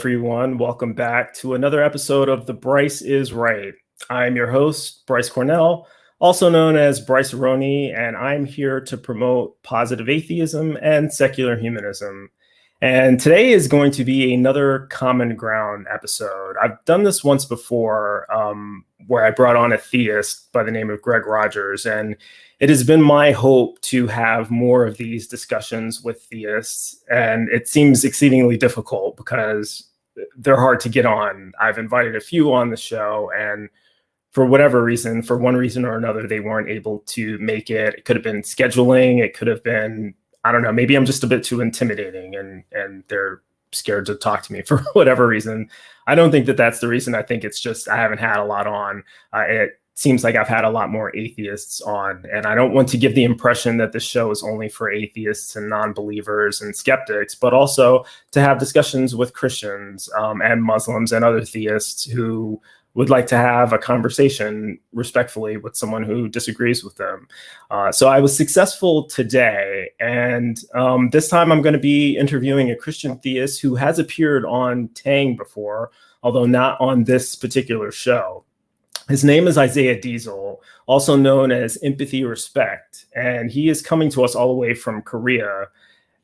everyone. Welcome back to another episode of The Bryce is Right. I'm your host, Bryce Cornell, also known as Bryce R.H.E, and I'm here to promote positive atheism and secular humanism. And today is going to be another Common Ground episode. I've done this once before, where I brought on a theist by the name of Greg Rogers, and it has been my hope to have more of these discussions with theists, and it seems exceedingly difficult because they're hard to get on. I've invited a few on the show, and for whatever reason, for one reason or another, they weren't able to make it. It could have been scheduling. It could have been, I don't know, maybe I'm just a bit too intimidating and they're scared to talk to me for whatever reason. I don't think that that's the reason. I think it's just I haven't had a lot on. It seems like I've had a lot more atheists on, and I don't want to give the impression that this show is only for atheists and non-believers and skeptics, but also to have discussions with Christians and Muslims and other theists who would like to have a conversation respectfully with someone who disagrees with them. So I was successful today, and this time I'm going to be interviewing a Christian theist who has appeared on Tang before, although not on this particular show. His name is Isaiah Diesel, also known as Empathy Respect, and he is coming to us all the way from Korea.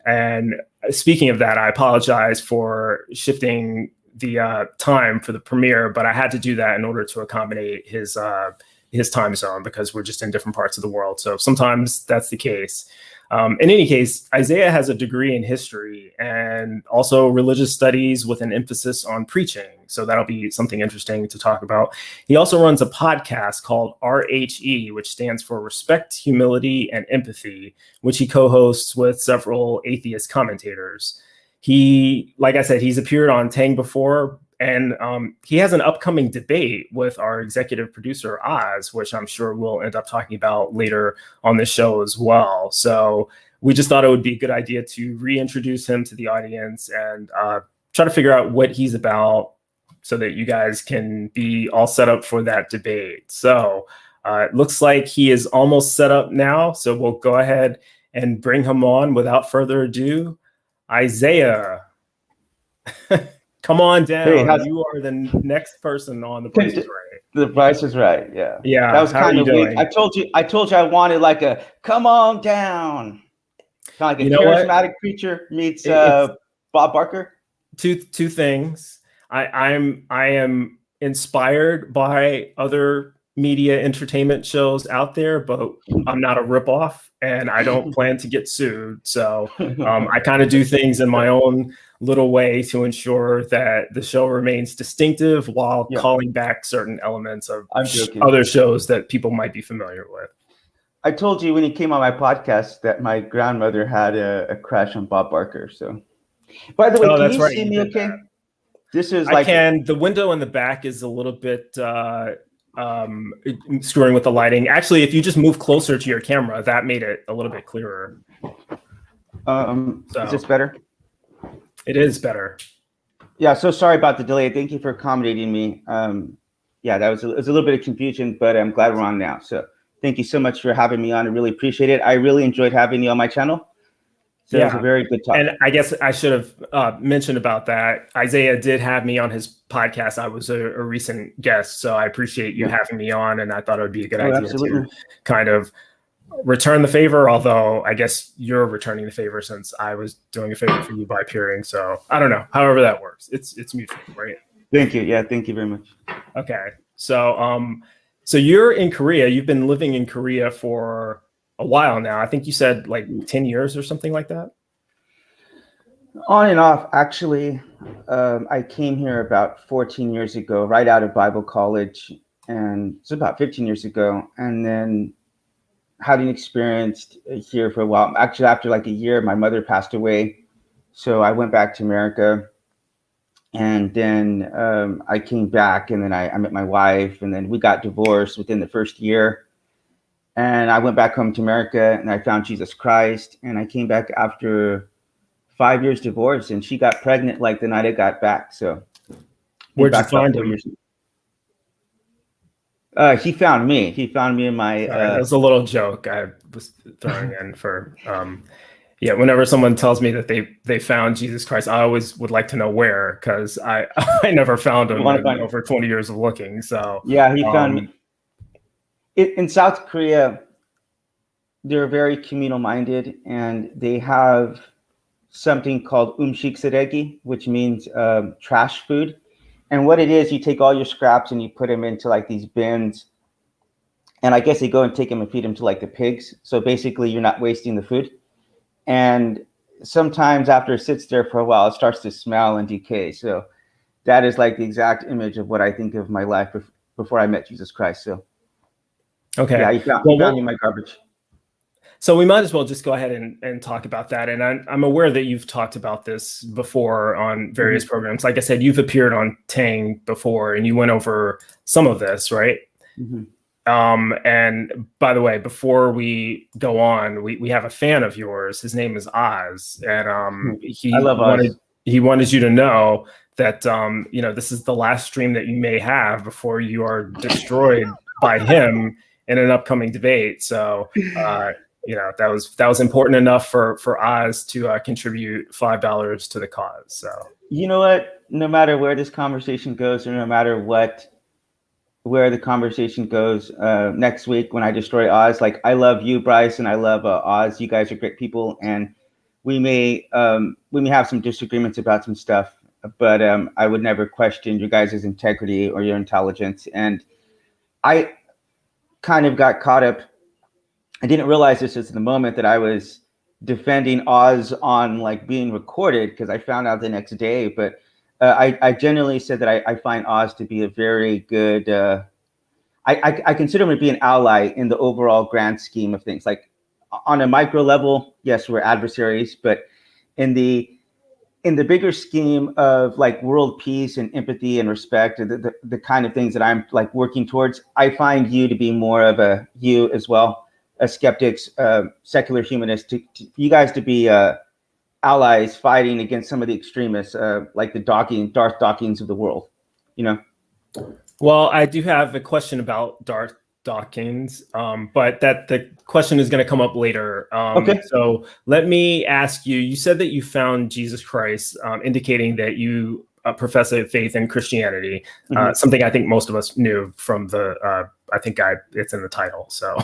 And speaking of that, I apologize for shifting the time for the premiere, but I had to do that in order to accommodate his time zone because we're just in different parts of the world. So sometimes that's the case. In any case, Isaiah has a degree in history and also religious studies with an emphasis on preaching. So that'll be something interesting to talk about. He also runs a podcast called R.H.E, which stands for Respect, Humility, and Empathy, which he co-hosts with several atheist commentators. He, like I said, he's appeared on Tang before, and he has an upcoming debate with our executive producer, Oz, which I'm sure we'll end up talking about later on the show as well. So we just thought it would be a good idea to reintroduce him to the audience and try to figure out what he's about so that you guys can be all set up for that debate. So it looks like he is almost set up now. So we'll go ahead and bring him on without further ado. Isaiah. Come on down. Hey, you are the next person on The Price is Right. The Price is Right. Yeah. Yeah. That was kind of weird. I told you I wanted like a come on down. Kind of like a charismatic preacher meets Bob Barker. Two things. I am inspired by other media entertainment shows out there, but I'm not a ripoff and I don't plan to get sued. So I kind of do things in my own little way to ensure that the show remains distinctive while calling back certain elements of other shows that people might be familiar with. I told you when he came on my podcast that my grandmother had a crush on Bob Barker. So, by the way, can you see me okay? This is like the window in the back is a little bit screwing with the lighting. Actually, if you just move closer to your camera, that made it a little bit clearer. Is this better? It is better. Yeah, so sorry about the delay. Thank you for accommodating me. Yeah, that was a little bit of confusion, but I'm glad we're on now. So thank you so much for having me on. I really appreciate it. I really enjoyed having you on my channel. So it was a very good talk. And I guess I should have mentioned about that. Isaiah did have me on his podcast. I was a recent guest, so I appreciate you having me on, and I thought it would be a good idea to kind of return the favor, although I guess you're returning the favor since I was doing a favor for you by appearing. So I don't know. However that works. It's mutual, right? Thank you. Yeah, thank you very much. Okay. So so you're in Korea. You've been living in Korea for a while now. I think you said like 10 years or something like that. On and off, actually. I came here about 14 years ago, right out of Bible college, and it's about 15 years ago. And then had an experience here for a while. Actually, after like a year, my mother passed away. So I went back to America. And then I came back, and then I met my wife, and then we got divorced within the first year. And I went back home to America, and I found Jesus Christ. And I came back after 5 years divorce, and she got pregnant like the night I got back. So where'd you find him? He found me. He found me in my. That was a little joke I was throwing in for. Yeah, whenever someone tells me that they found Jesus Christ, I always would like to know where, because I I never found him in over 20 years of looking. So yeah, he found me. In South Korea, they're very communal minded, and they have something called umshik, which means trash food. And what it is, you take all your scraps and you put them into like these bins, and I guess they go and take them and feed them to like the pigs. So basically, you're not wasting the food. And sometimes after it sits there for a while, it starts to smell and decay. So that is like the exact image of what I think of my life before I met Jesus Christ. So okay, yeah, he found me in my garbage. So we might as well just go ahead and talk about that. And I'm aware that you've talked about this before on various programs. Like I said, you've appeared on Tang before, and you went over some of this, right? And by the way, before we go on, we have a fan of yours. His name is Oz, and I love Oz. He wanted you to know that this is the last stream that you may have before you are destroyed by him in an upcoming debate. So that was important enough for Oz to contribute $5 to the cause. So you know what? No matter where this conversation goes, or no matter where the conversation goes next week when I destroy Oz, like, I love you, Bryce, and I love Oz. You guys are great people, and we may have some disagreements about some stuff, but I would never question your guys' integrity or your intelligence. And I kind of got caught up. I didn't realize this is the moment that I was defending Oz on like being recorded, because I found out the next day. But I generally said that I find Oz to be a very good. I consider him to be an ally in the overall grand scheme of things. Like on a micro level, yes, we're adversaries, but in the bigger scheme of like world peace and empathy and respect, the kind of things that I'm like working towards, I find you to be more of you as well. Skeptics, secular humanists, you guys to be allies fighting against some of the extremists, like the Darth Dawkins of the world, Well, I do have a question about Darth Dawkins, but the question is going to come up later. Okay. So let me ask you, you said that you found Jesus Christ, indicating that you profess a faith in Christianity, something I think most of us knew from it's in the title. So,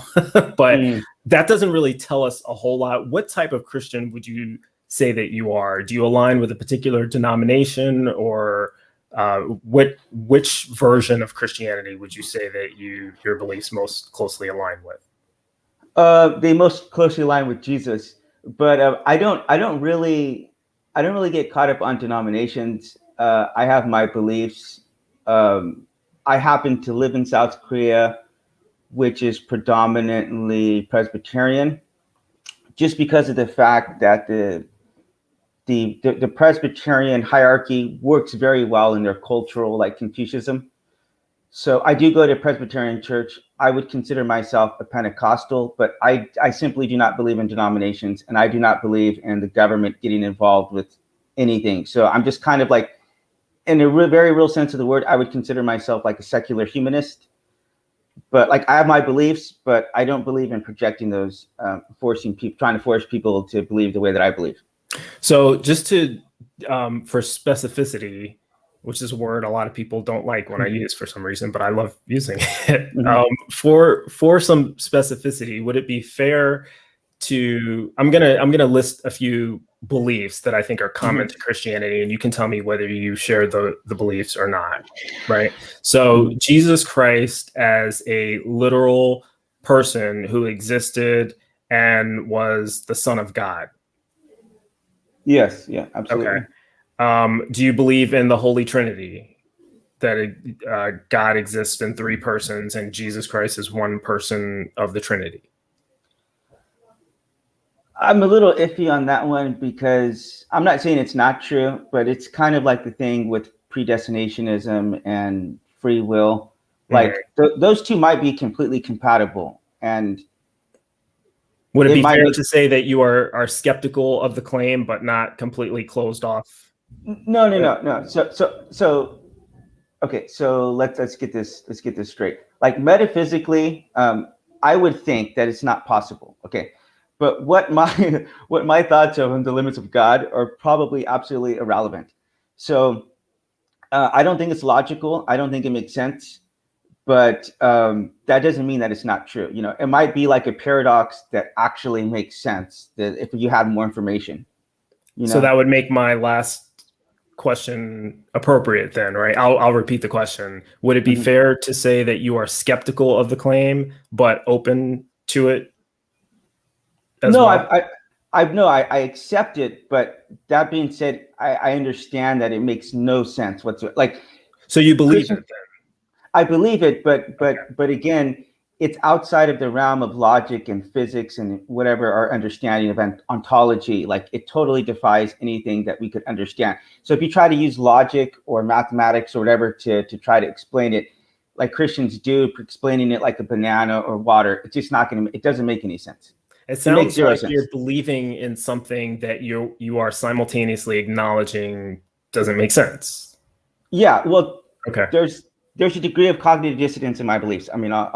but that doesn't really tell us a whole lot. What type of Christian would you say that you are? Do you align with a particular denomination, or which version of Christianity would you say that your beliefs most closely align with? They most closely align with Jesus, but I don't really get caught up on denominations. I have my beliefs. I happen to live in South Korea, which is predominantly Presbyterian, just because of the fact that the Presbyterian hierarchy works very well in their cultural, like, Confucianism. So I do go to Presbyterian church. I would consider myself a Pentecostal, but I simply do not believe in denominations, and I do not believe in the government getting involved with anything. So I'm just kind of like, in a very real sense of the word, I would consider myself like a secular humanist. But like, I have my beliefs, but I don't believe in projecting those, trying to force people to believe the way that I believe. So just to, for specificity, which is a word a lot of people don't like when I use for some reason, but I love using it. For some specificity, would it be fair to, I'm gonna list a few beliefs that I think are common to Christianity, and you can tell me whether you share the beliefs or not, right? So Jesus Christ as a literal person who existed and was the Son of God. Yes, yeah, absolutely. Okay. Do you believe in the Holy Trinity, that God exists in three persons and Jesus Christ is one person of the Trinity? I'm a little iffy on that one, because I'm not saying it's not true, but it's kind of like the thing with predestinationism and free will. Like those two might be completely compatible. And would it be fair to say that you are skeptical of the claim, but not completely closed off? No. So okay, so let's get this straight. Like, metaphysically, I would think that it's not possible. Okay. But what my what my thoughts of the limits of God are probably absolutely irrelevant. So I don't think it's logical. I don't think it makes sense. But that doesn't mean that it's not true. You know, it might be like a paradox that actually makes sense that if you had more information. You know? So that would make my last question appropriate then, right? I'll repeat the question. Would it be fair to say that you are skeptical of the claim but open to it as no, well? I accept it, but that being said, I understand that it makes no sense whatsoever. Like, so you believe it then? I believe it, but again, it's outside of the realm of logic and physics and whatever our understanding of ontology. Like, it totally defies anything that we could understand. So if you try to use logic or mathematics or whatever to try to explain it, like Christians do, explaining it like a banana or water, it's just not going to. It doesn't make any sense. It sounds like you're believing in something that you are simultaneously acknowledging doesn't make sense. Yeah, well, okay. There's a degree of cognitive dissonance in my beliefs. I mean, I'm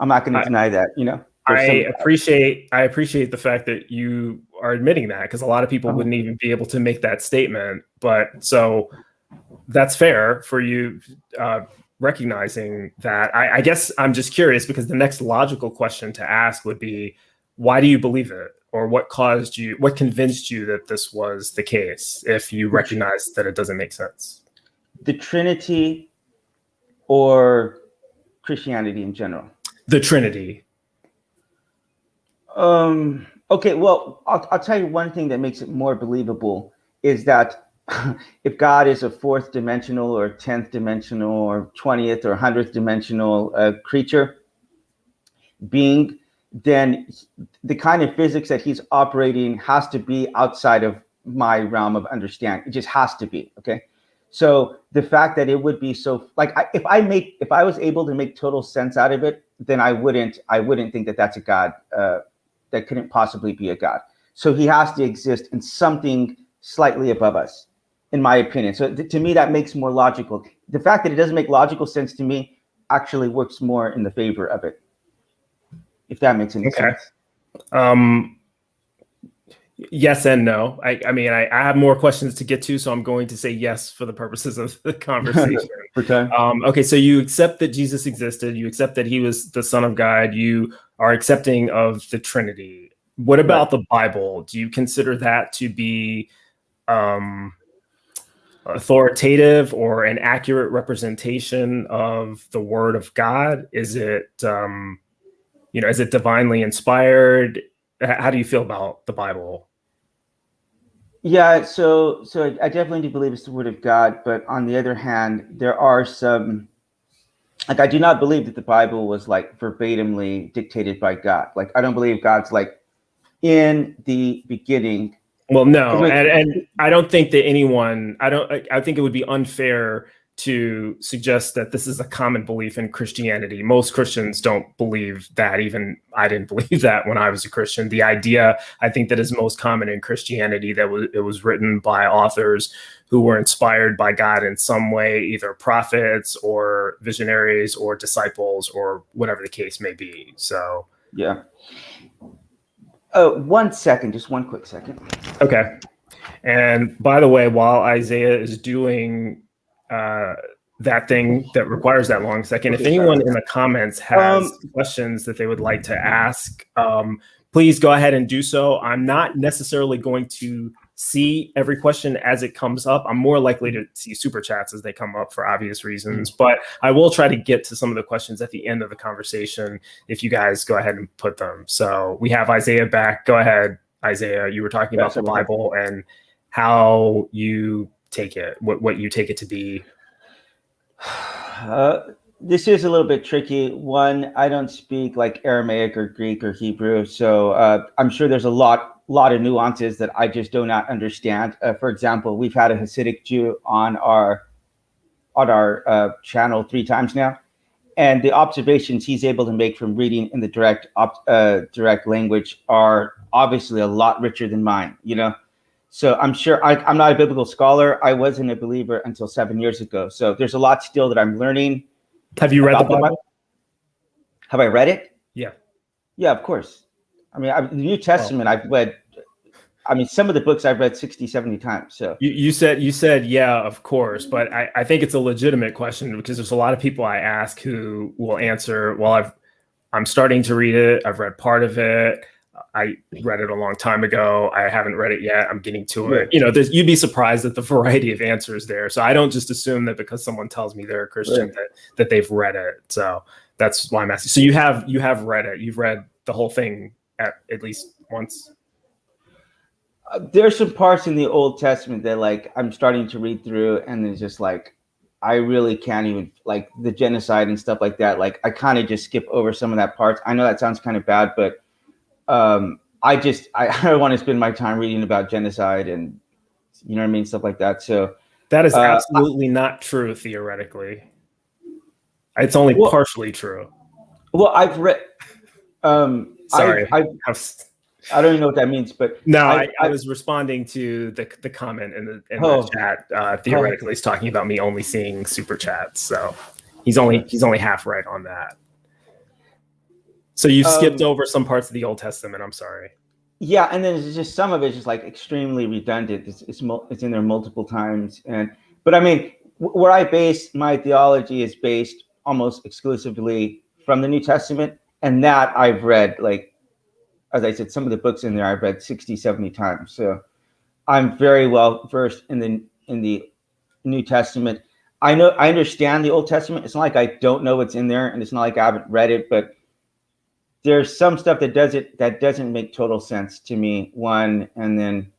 not going to deny that. You know, I appreciate the fact that you are admitting that, because a lot of people wouldn't even be able to make that statement. But so that's fair for you. Recognizing that. I guess I'm just curious, because the next logical question to ask would be, why do you believe it? Or what convinced you that this was the case, if you recognize that it doesn't make sense? The Trinity or Christianity in general? The Trinity. Okay, well, I'll tell you one thing that makes it more believable is that if God is a fourth dimensional or 10th dimensional or 20th or 100th dimensional creature, being, then the kind of physics that he's operating has to be outside of my realm of understanding. It just has to be, okay? So the fact that it would be so, like, if I was able to make total sense out of it, then I wouldn't think that that's a God. That couldn't possibly be a God. So he has to exist in something slightly above us, in my opinion. So to me, that makes more logical. The fact that it doesn't make logical sense to me actually works more in the favor of it, if that makes any sense. Yes and no. I mean, I have more questions to get to, so I'm going to say yes for the purposes of the conversation. Okay, so you accept that Jesus existed. You accept that he was the Son of God. You are accepting of the Trinity. What about the Bible? Do you consider that to be authoritative or an accurate representation of the Word of God? Is it, is it divinely inspired? How do you feel about the Bible? Yeah, so I definitely do believe it's the Word of God, but on the other hand, there are some, like, I do not believe that the Bible was like verbatimly dictated by God. Like, I don't believe God's like, in the beginning. Well, no, and I don't think that I think it would be unfair to suggest that this is a common belief in Christianity. Most Christians don't believe that. Even I didn't believe that when I was a Christian. The idea, I think, that is most common in Christianity, that it was written by authors who were inspired by God in some way, either prophets or visionaries or disciples or whatever the case may be. So yeah. Oh, 1 second, just one quick second. Okay. And by the way, while Isaiah is doing that thing that requires that long second, if anyone in the comments has questions that they would like to ask, please go ahead and do so. I'm not necessarily going to see every question as it comes up. I'm more likely to see super chats as they come up for obvious reasons, but I will try to get to some of the questions at the end of the conversation if you guys go ahead and put them. So we have Isaiah back. Go ahead, Isaiah. You were talking about the Bible and how you take it, what you take it to be. This is a little bit tricky. One, I don't speak like Aramaic or Greek or Hebrew, so I'm sure there's a lot of nuances that I just do not understand. For example, we've had a Hasidic Jew on our channel 3 times now, and the observations he's able to make from reading in the direct language are obviously a lot richer than mine. You know, so I'm sure I'm not a biblical scholar. I wasn't a believer until 7 years ago. So there's a lot still that I'm learning. Have you read the Bible? Have I read it? Yeah. Yeah, of course. I mean, the New Testament, I've read, I mean, some of the books I've read 60, 70 times. So you said, yeah, of course. But I think it's a legitimate question because there's a lot of people I ask who will answer, well, I'm starting to read it. I've read part of it. I read it a long time ago. I haven't read it yet. I'm getting to it. You know, you'd be surprised at the variety of answers there. So I don't just assume that because someone tells me they're a Christian that they've read it. So that's why I'm asking. So you have read it. You've read the whole thing at least once. There's some parts in the Old Testament that like I'm starting to read through, and it's just like I really can't even, like the genocide and stuff like that. Like I kind of just skip over some of that parts. I know that sounds kind of bad, but I don't want to spend my time reading about genocide and, you know what I mean, stuff like that. So that is absolutely not true theoretically. It's only partially true. Well, I've read. Sorry, I don't even know what that means, but no, I was responding to the comment in the chat. Theoretically, he's talking about me only seeing super chats, so he's only half right on that. So you skipped over some parts of the Old Testament. I'm sorry. Yeah, and then it's just some of it's just like extremely redundant. It's in there multiple times, but I mean, where I base my theology is based almost exclusively from the New Testament, and that I've read, like, as I said, some of the books in there I've read 60, 70 times. So I'm very well versed in the New Testament. I understand the Old Testament. It's not like I don't know what's in there, and it's not like I haven't read it, but there's some stuff that doesn't make total sense to me. One, and then,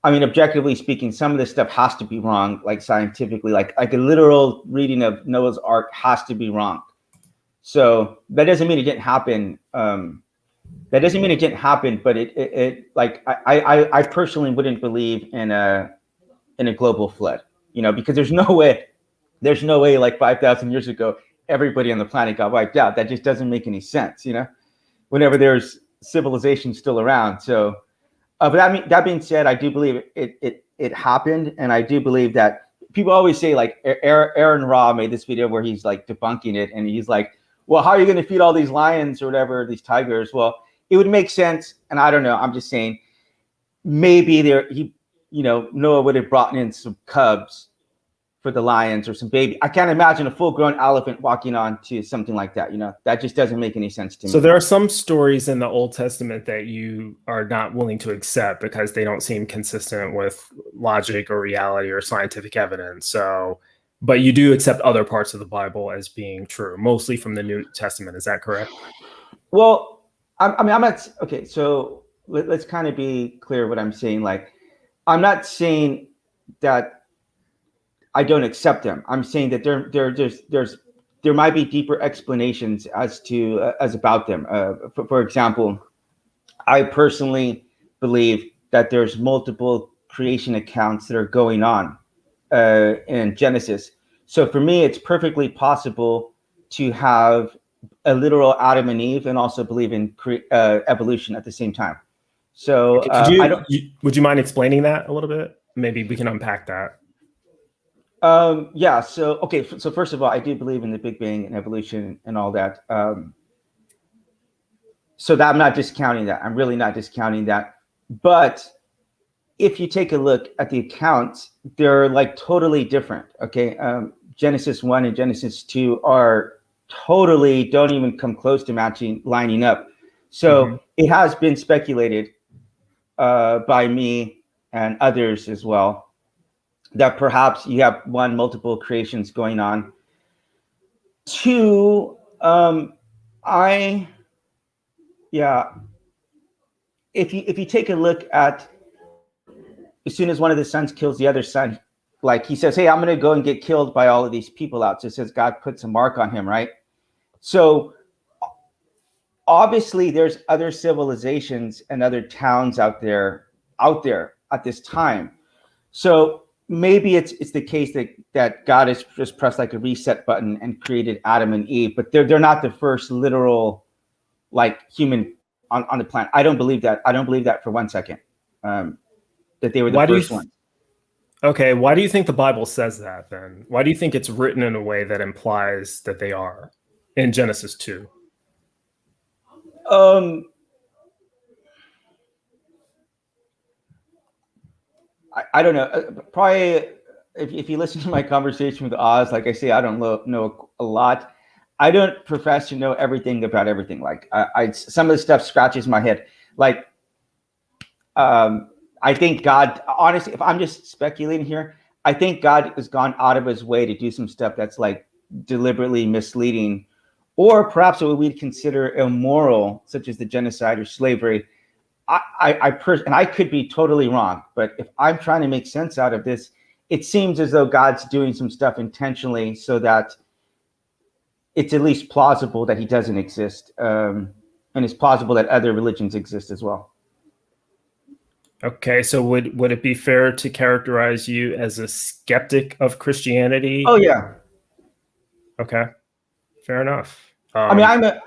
I mean, objectively speaking, some of this stuff has to be wrong, like scientifically, like a literal reading of Noah's Ark has to be wrong. So that doesn't mean it didn't happen. But it like I personally wouldn't believe in a global flood, you know, because there's no way like 5,000 years ago everybody on the planet got wiped out. That just doesn't make any sense, you know, whenever there's civilization still around. So, but that being said, I do believe it happened, and I do believe that people always say, like, Aaron Ra made this video where he's like debunking it, and he's like, well, how are you going to feed all these lions or whatever, these tigers? Well, it would make sense, and I don't know. I'm just saying, maybe Noah would have brought in some cubs for the lions or some baby. I can't imagine a full-grown elephant walking on to something like that. You know, that just doesn't make any sense to me. So there are some stories in the Old Testament that you are not willing to accept because they don't seem consistent with logic or reality or scientific evidence. So, but you do accept other parts of the Bible as being true, mostly from the New Testament. Is that correct? Well, I'm not, okay, so let's kind of be clear what I'm saying. Like, I'm not saying that I don't accept them. I'm saying that there might be deeper explanations as about them. For example, I personally believe that there's multiple creation accounts that are going on in Genesis. So for me, it's perfectly possible to have a literal Adam and Eve and also believe in evolution at the same time. So would you mind explaining that a little bit? Maybe we can unpack that. Yeah. So, okay. So first of all, I do believe in the Big Bang and evolution and all that. So that I'm not discounting that. I'm really not discounting that. But if you take a look at the accounts, they're like totally different. Okay. Genesis 1 and Genesis 2 are totally, don't even come close to lining up. So it has been speculated by me and others as well that perhaps you have multiple creations going on. Two, if you take a look at, as soon as one of the sons kills the other son, like he says, hey, I'm going to go and get killed by all of these people out. So it says God puts a mark on him, right? So obviously there's other civilizations and other towns out there at this time. So maybe it's the case that God has just pressed like a reset button and created Adam and Eve, but they're not the first literal like human on the planet. I don't believe that. I don't believe that for 1 second. That they were the first ones. Okay, why do you think the Bible says that then? Why do you think it's written in a way that implies that they are in Genesis 2? I don't know. Probably if you listen to my conversation with Oz, like I say, I don't know a lot. I don't profess to know everything about everything. Like I some of the stuff scratches my head. Like I think God, honestly, if I'm just speculating here, I think God has gone out of his way to do some stuff that's like deliberately misleading, or perhaps what we'd consider immoral, such as the genocide or slavery. And I could be totally wrong, but if I'm trying to make sense out of this, it seems as though God's doing some stuff intentionally so that it's at least plausible that he doesn't exist, and it's plausible that other religions exist as well. Okay, so would it be fair to characterize you as a skeptic of Christianity? Oh yeah. Okay, fair enough. I mean,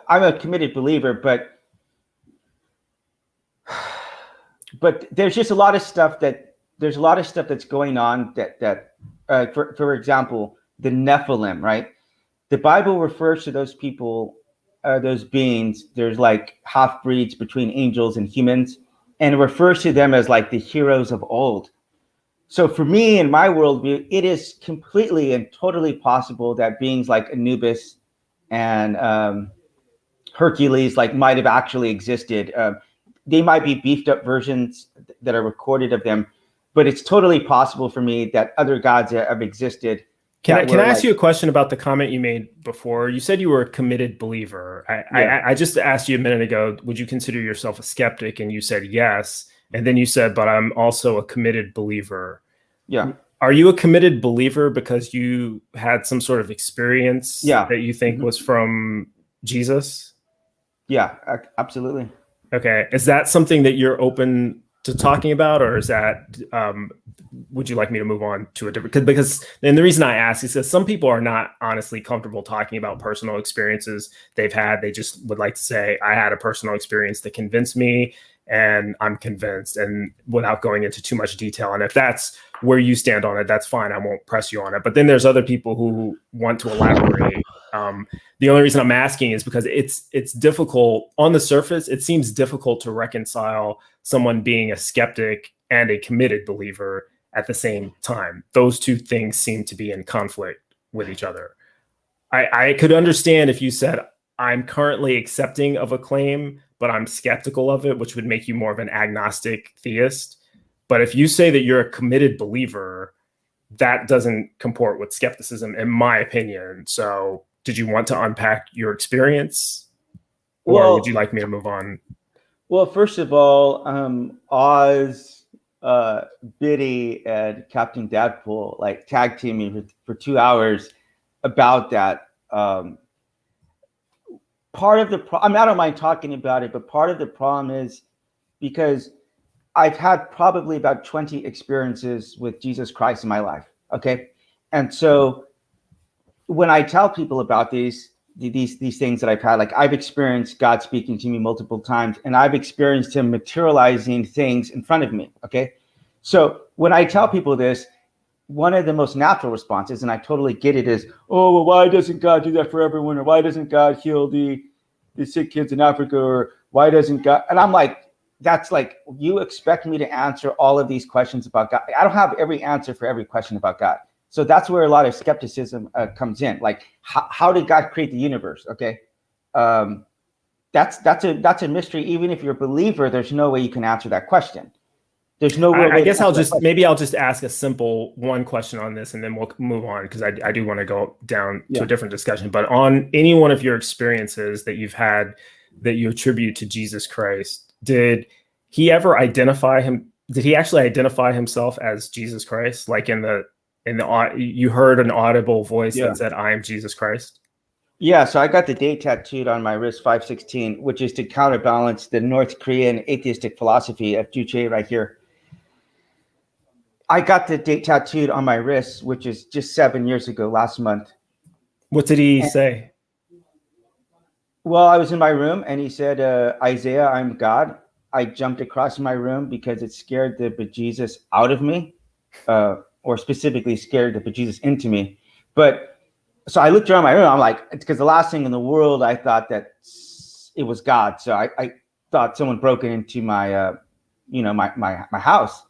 I'm a committed believer, but there's just a lot of stuff that's going on that for example, the Nephilim, right? The Bible refers to those people, those beings. There's like half breeds between angels and humans, and it refers to them as like the heroes of old. So for me, in my worldview, it is completely and totally possible that beings like Anubis and Hercules like might have actually existed. They might be beefed up versions that are recorded of them, but it's totally possible for me that other gods have existed. Can I ask you a question about the comment you made before? You said you were a committed believer. I just asked you a minute ago, would you consider yourself a skeptic? And you said yes. And then you said, but I'm also a committed believer. Yeah. Are you a committed believer because you had some sort of experience that you think was from Jesus? Yeah, absolutely. Okay. Is that something that you're open to talking about, or is that would you like me to move on to a different, because and the reason I ask is that some people are not honestly comfortable talking about personal experiences they've had. They just would like to say, I had a personal experience that convinced me and I'm convinced, and without going into too much detail. And if that's where you stand on it, that's fine. I won't press you on it. But then there's other people who want to elaborate. The only reason I'm asking is because it's difficult on the surface. It seems difficult to reconcile someone being a skeptic and a committed believer at the same time. Those two things seem to be in conflict with each other. I could understand if you said, I'm currently accepting of a claim, but I'm skeptical of it, which would make you more of an agnostic theist. But if you say that you're a committed believer, that doesn't comport with skepticism, in my opinion. So did you want to unpack your experience, or would you like me to move on? Well, first of all, Oz, Biddy, and Captain Davenport like tag teaming me for 2 hours about that. Part of the problem, I don't mind talking about it, but part of the problem is because I've had probably about 20 experiences with Jesus Christ in my life. Okay. And so when I tell people about these things that I've had, like I've experienced God speaking to me multiple times, and I've experienced him materializing things in front of me. Okay. So when I tell people this, one of the most natural responses, and I totally get it, is, oh, well, why doesn't God do that for everyone? Or why doesn't God heal the sick kids in Africa? Or why doesn't God? And I'm like, that's like, you expect me to answer all of these questions about God. I don't have every answer for every question about God. So that's where a lot of skepticism comes in. Like, how did God create the universe? Okay. That's a mystery. Even if you're a believer, there's no way you can answer that question. There's no way. I guess I'll just ask a simple one question on this, and then we'll move on, because I do want to go down to a different discussion. But on any one of your experiences that you've had that you attribute to Jesus Christ, did he ever identify him? Did he actually identify himself as Jesus Christ? Like in the you heard an audible voice that said, "I am Jesus Christ." Yeah, so I got the date tattooed on my wrist, 516, which is to counterbalance the North Korean atheistic philosophy of Juche right here. I got the date tattooed on my wrist, which is just 7 years ago, last month. What did he say? Well, I was in my room and he said, Isaiah, I'm God. I jumped across my room because it scared the bejesus out of me, or specifically scared the bejesus into me. But so I looked around my room. I'm like, because the last thing in the world, I thought that it was God. So I thought someone broke into my, my house.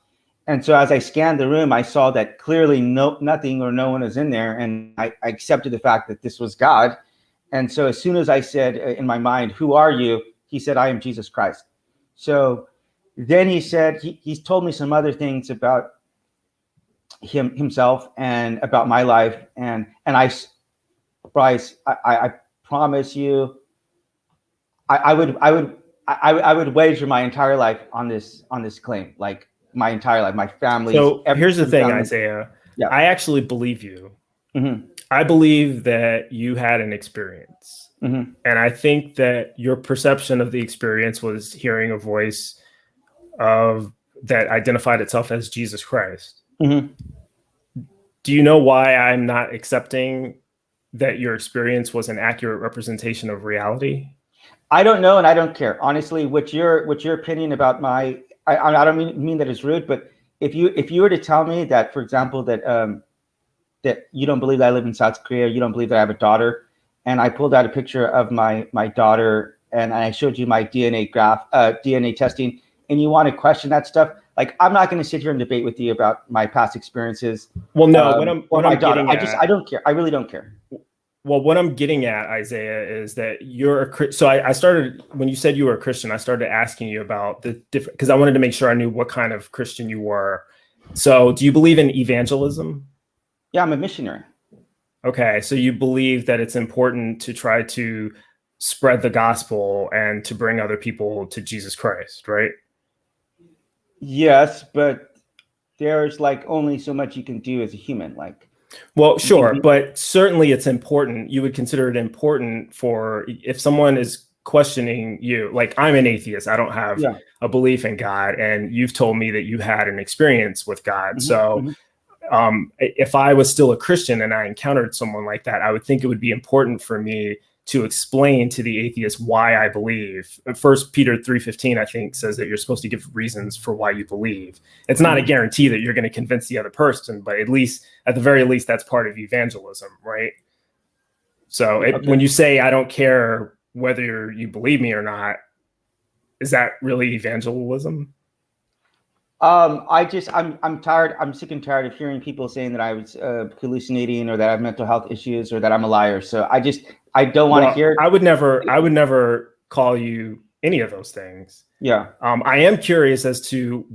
And so as I scanned the room, I saw that clearly nothing or no one was in there. And I accepted the fact that this was God. And so as soon as I said in my mind, "Who are you?" He said, "I am Jesus Christ." So then he said, he's told me some other things about himself and about my life. And Bryce, I promise you, I would wager my entire life on this claim, like my entire life, my family. So here's the thing, family. Isaiah. Yeah. I actually believe you. Mm-hmm. I believe that you had an experience. Mm-hmm. And I think that your perception of the experience was hearing a voice that identified itself as Jesus Christ. Mm-hmm. Do you know why I'm not accepting that your experience was an accurate representation of reality? I don't know, and I don't care. Honestly, what's your opinion about my? I don't mean that it's rude, but if you were to tell me that, for example, that you don't believe that I live in South Korea, you don't believe that I have a daughter, and I pulled out a picture of my daughter and I showed you my DNA testing, and you want to question that stuff, like I'm not going to sit here and debate with you about my past experiences. Well, no, what I'm daughter. getting at, I don't care. I really don't care. Well, what I'm getting at, Isaiah, is that you're so I started, when you said you were a Christian, I started asking you about the different, because I wanted to make sure I knew what kind of Christian you were. So do you believe in evangelism? Yeah, I'm a missionary. Okay, so you believe that it's important to try to spread the gospel and to bring other people to Jesus Christ, right? Yes, but there's like only so much you can do as a human. Like, well, sure, but certainly it's important. You would consider it important for if someone is questioning you, like I'm an atheist, I don't have a belief in God, and you've told me that you had an experience with God. Mm-hmm, so if I was still a Christian and I encountered someone like that, I would think it would be important for me to explain to the atheist why I believe. 1 Peter 3:15, I think, says that you're supposed to give reasons for why you believe. It's not a guarantee that you're going to convince the other person, but at the very least, that's part of evangelism, right? So when you say, I don't care whether you believe me or not, is that really evangelism? I'm tired. I'm sick and tired of hearing people saying that I was hallucinating or that I have mental health issues or that I'm a liar. So I don't want to hear it. I would never call you any of those things. Yeah. I am curious as to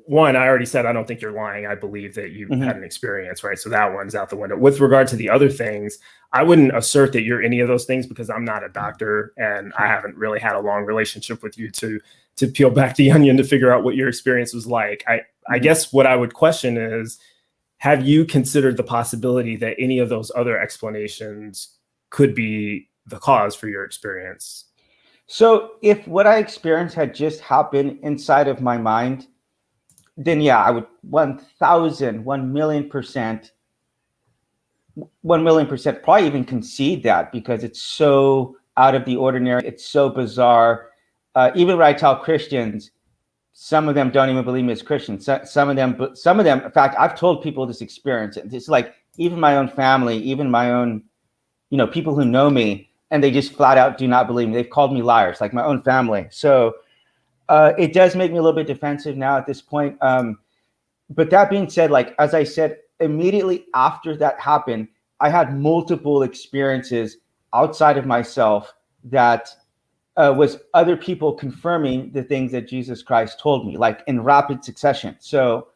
one, I already said, I don't think you're lying. I believe that you had an experience, right? So that one's out the window. With regard to the other things, I wouldn't assert that you're any of those things because I'm not a doctor and I haven't really had a long relationship with you to peel back the onion to figure out what your experience was like. I guess what I would question is, have you considered the possibility that any of those other explanations could be the cause for your experience? So if what I experienced had just happened inside of my mind, then yeah, I would 1,000,000% probably even concede that, because it's so out of the ordinary. It's so bizarre. Even when I tell Christians, some of them don't even believe me as Christians. Some of them, in fact, I've told people this experience. It's like even my own family, even my own, people who know me, and they just flat out do not believe me. They've called me liars, like my own family. So it does make me a little bit defensive now at this point. But that being said, like, as I said, immediately after that happened, I had multiple experiences outside of myself that was other people confirming the things that Jesus Christ told me, like in rapid succession. So,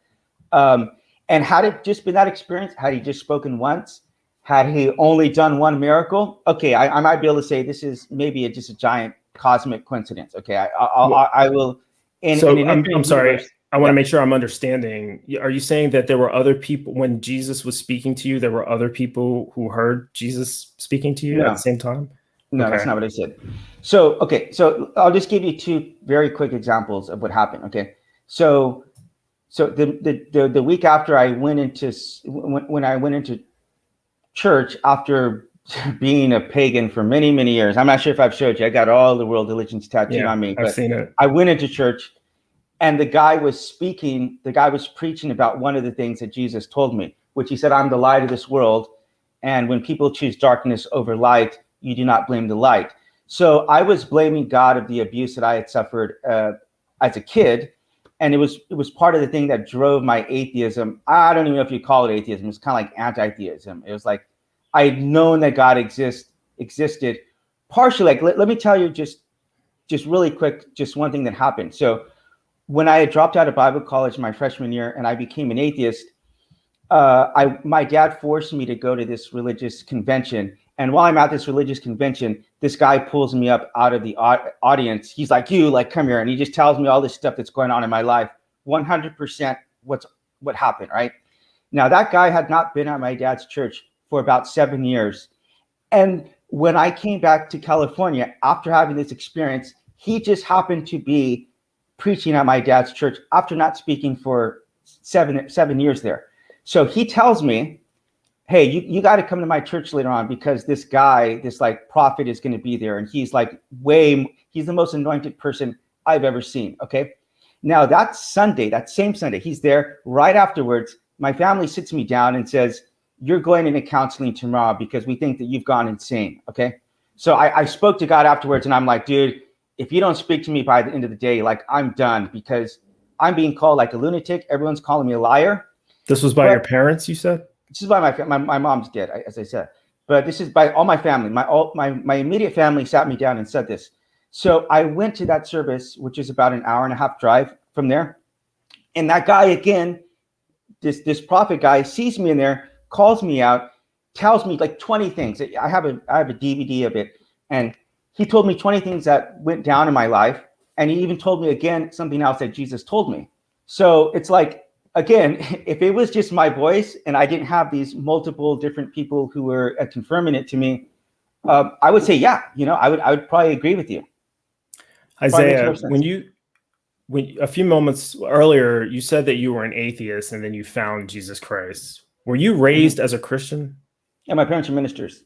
and had it just been that experience, had he just spoken once, had he only done one miracle, okay, I might be able to say this is maybe just a giant cosmic coincidence. Okay, I will. I'm sorry. I want to make sure I'm understanding. Are you saying that there were other people when Jesus was speaking to you? There were other people who heard Jesus speaking to you at the same time? No, that's not what I said. So, okay, so I'll just give you two very quick examples of what happened. Okay, so the week after I went into when I went into church after being a pagan for many, many years. I'm not sure if I've showed you. I got all the world religions tattooed on me. I've seen it. I went into church, and the guy was preaching about one of the things that Jesus told me, which he said, I'm the light of this world. And when people choose darkness over light, you do not blame the light. So I was blaming God of the abuse that I had suffered as a kid. And it was part of the thing that drove my atheism. I don't even know if you call it atheism. It's kind of like anti-theism. It was like I had known that God existed. Partially, like let me tell you just really quick, just one thing that happened. So when I had dropped out of Bible college my freshman year and I became an atheist, my dad forced me to go to this religious convention. And while I'm at this religious convention, this guy pulls me up out of the audience. He's like, "You, like, come here." And he just tells me all this stuff that's going on in my life. 100% what happened, right? Now, that guy had not been at my dad's church for about 7 years. And when I came back to California after having this experience, he just happened to be preaching at my dad's church after not speaking for seven years there. So he tells me, "Hey, you got to come to my church later on because this guy, this like prophet is going to be there. And he's like he's the most anointed person I've ever seen." Okay. Now that same Sunday, he's there. Right afterwards, my family sits me down and says, "You're going into counseling tomorrow because we think that you've gone insane." Okay. So I spoke to God afterwards and I'm like, "Dude, if you don't speak to me by the end of the day, like I'm done because I'm being called like a lunatic. Everyone's calling me a liar." This was by your parents, you said? This is by my mom's dead, as I said. But this is by all my family. My immediate family sat me down and said this. So I went to that service, which is about an hour and a half drive from there. And that guy, again, this prophet guy, sees me in there, calls me out, tells me like 20 things. I have a DVD of it. And he told me 20 things that went down in my life. And he even told me again something else that Jesus told me. So it's like, again, if it was just my voice and I didn't have these multiple different people who were confirming it to me, I would say, yeah, I would probably agree with you. Isaiah, when a few moments earlier, you said that you were an atheist and then you found Jesus Christ. Were you raised as a Christian? Yeah, my parents are ministers.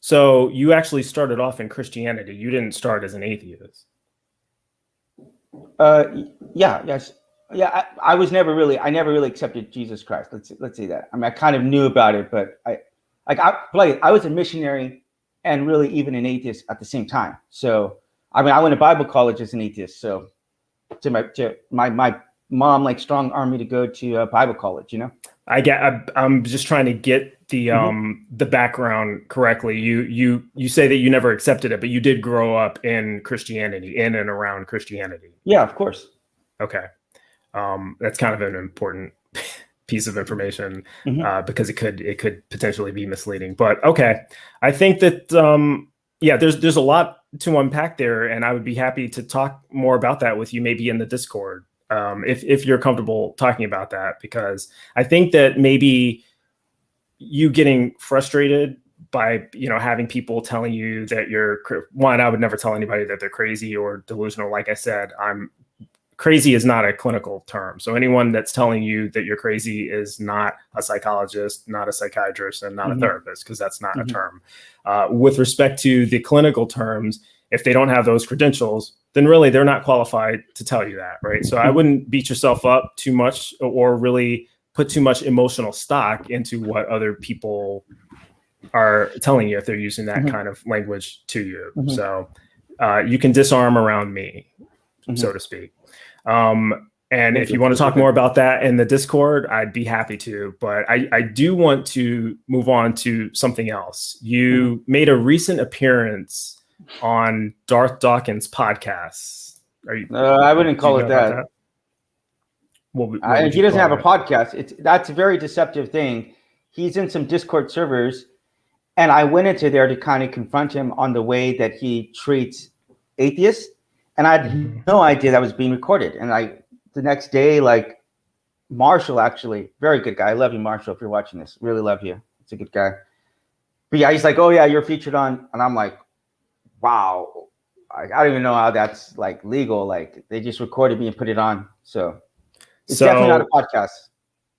So you actually started off in Christianity. You didn't start as an atheist. Yes. Yeah, I never really accepted Jesus Christ. Let's say that. I mean, I kind of knew about it, but I was a missionary and really even an atheist at the same time. So, I mean, I went to Bible college as an atheist. So, my mom like strong armed me to go to Bible college. I'm just trying to get the background correctly. You say that you never accepted it, but you did grow up in Christianity, in and around Christianity. Yeah, of course. Okay. That's kind of an important piece of information because it could potentially be misleading. But okay, I think that there's a lot to unpack there, and I would be happy to talk more about that with you, maybe in the Discord, if you're comfortable talking about that, because I think that maybe you getting frustrated by having people telling you that I would never tell anybody that they're crazy or delusional. Like I said, crazy is not a clinical term. So anyone that's telling you that you're crazy is not a psychologist, not a psychiatrist, and not a therapist, because that's not a term. With respect to the clinical terms, if they don't have those credentials, then really they're not qualified to tell you that, right? So I wouldn't beat yourself up too much or really put too much emotional stock into what other people are telling you if they're using that kind of language to you. So you can disarm around me, so to speak. And if you want to talk more about that in the Discord, I'd be happy to. But I do want to move on to something else. You made a recent appearance on Darth Dawkins' podcast. I wouldn't call it that. He doesn't have a podcast. That's a very deceptive thing. He's in some Discord servers, and I went into there to kind of confront him on the way that he treats atheists. And I had no idea that was being recorded. And the next day, like Marshall, actually, very good guy. I love you, Marshall, if you're watching this. Really love you. It's a good guy. But yeah, he's like, "Oh yeah, you're featured on," and I'm like, wow, I don't even know how that's like legal. Like they just recorded me and put it on. So it's definitely not a podcast.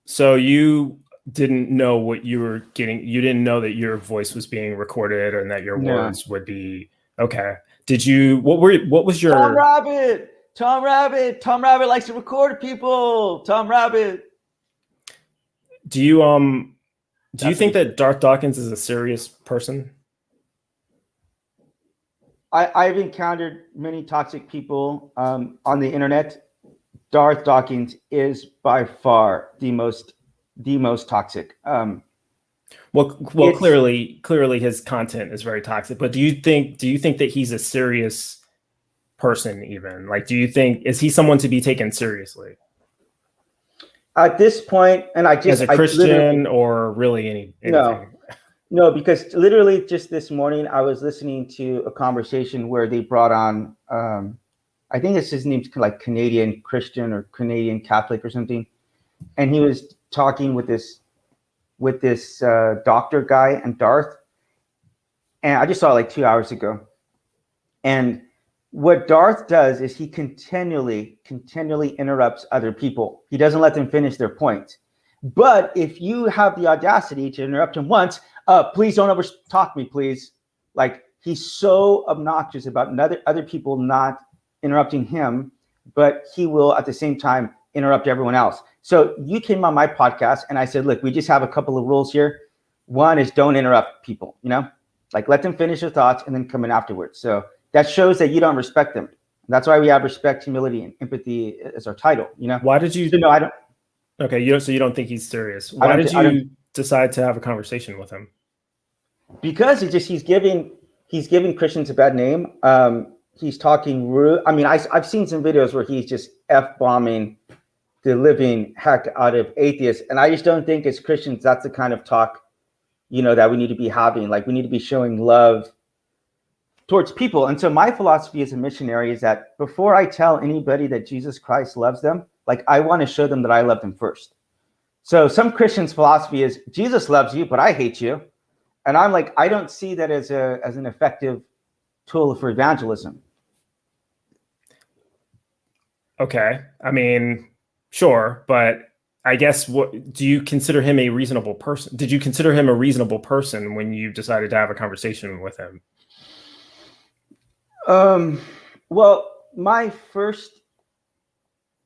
So you didn't know what you were getting. You didn't know that your voice was being recorded and that your words would be okay. Did you? What was your? Tom Rabbit likes to record people. Tom Rabbit. Do you think that Darth Dawkins is a serious person? I've encountered many toxic people on the internet, Darth Dawkins is by far the most toxic. Well, clearly his content is very toxic. But do you think that he's a serious person even? Like, is he someone to be taken seriously? At this point, and as a Christian or really anything? No, because literally just this morning I was listening to a conversation where they brought on, I think his name's like Canadian Christian or Canadian Catholic or something, and he was talking with this doctor guy and Darth, and I just saw it like 2 hours ago, and what Darth does is he continually interrupts other people. He doesn't let them finish their point. But if you have the audacity to interrupt him once, please don't ever talk me, please. Like, he's so obnoxious about other people not interrupting him, but he will at the same time interrupt everyone else. So you came on my podcast and I said, look, we just have a couple of rules here. One is don't interrupt people, like let them finish their thoughts and then come in afterwards. So that shows that you don't respect them. That's why we have respect, humility, and empathy as our title. Why did you? So, no, I don't. Okay, so you don't think he's serious? Why did you decide to have a conversation with him? Because he's giving Christians a bad name. He's talking rude. I mean, I've seen some videos where he's just F-bombing the living heck out of atheists, and I just don't think as Christians that's the kind of talk, that we need to be having. Like, we need to be showing love towards people. And so my philosophy as a missionary is that before I tell anybody that Jesus Christ loves them, like, I want to show them that I love them first. So some Christians' philosophy is Jesus loves you, but I hate you. And I'm like, I don't see that as an effective tool for evangelism. Okay. I mean, sure, but I guess do you consider him a reasonable person? Did you consider him a reasonable person when you decided to have a conversation with him? Well, my first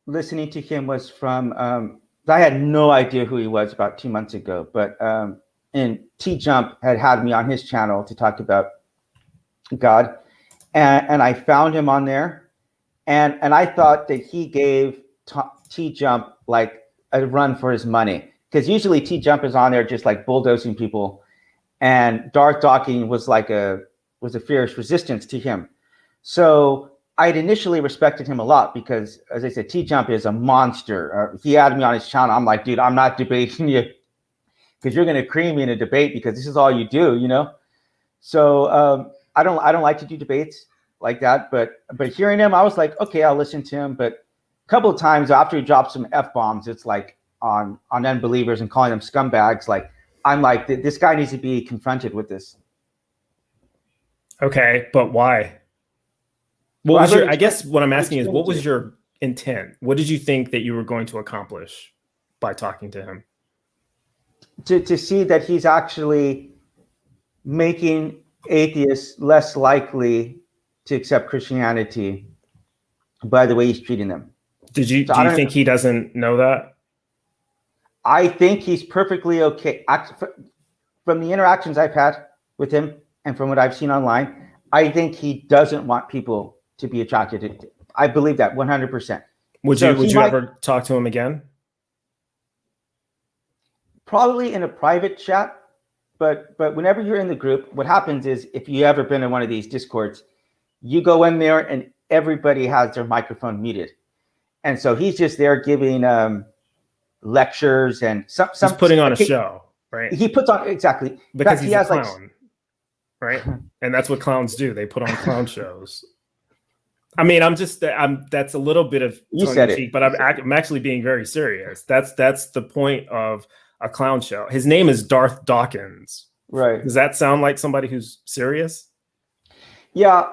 listening to him was from, I had no idea who he was about 2 months ago, but and T-Jump had me on his channel to talk about God, and I found him on there, and I thought that he gave T-Jump like a run for his money, because usually T-Jump is on there just like bulldozing people, and Darth Dawkins was a fierce resistance to him. So I'd initially respected him a lot because, as I said, T-Jump is a monster. He had me on his channel. I'm like, dude, I'm not debating you because you're going to cream me in a debate because this is all you do, So I don't like to do debates like that. But hearing him, I was like, okay, I'll listen to him. But a couple of times after he dropped some F-bombs, it's like on unbelievers and calling them scumbags. Like, I'm like, this guy needs to be confronted with this. Okay, but why? I guess what I'm asking is, what was your intent? What did you think that you were going to accomplish by talking to him? To see that he's actually making atheists less likely to accept Christianity by the way he's treating them. Do you think he doesn't know that? I think he's perfectly okay. From the interactions I've had with him and from what I've seen online, I think he doesn't want people to be attracted to it. I believe that 100%. Would you ever talk to him again? Probably in a private chat, but whenever you're in the group, what happens is, if you ever been in one of these Discords, you go in there and everybody has their microphone muted, and so he's just there giving lectures and he's putting on a show, right? He puts on, exactly, because he's a clown, right? And that's what clowns do. They put on clown shows. I mean, that's a little bit of tongue-in-cheek, but I'm actually being very serious. That's the point of a clown show. His name is Darth Dawkins. Right. Does that sound like somebody who's serious? Yeah,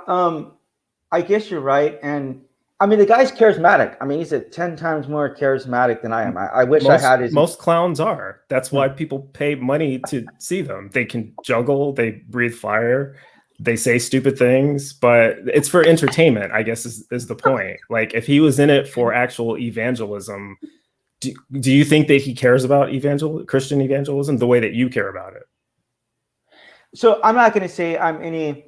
I guess you're right. And I mean, the guy's charismatic. I mean, he's 10 times more charismatic than I am. I wish I had his. Most clowns are. That's why people pay money to see them. They can juggle, they breathe fire, they say stupid things, but it's for entertainment, I guess, is the point. Like, if he was in it for actual evangelism, do you think that he cares about Christian evangelism the way that you care about it? So I'm not going to say I'm any,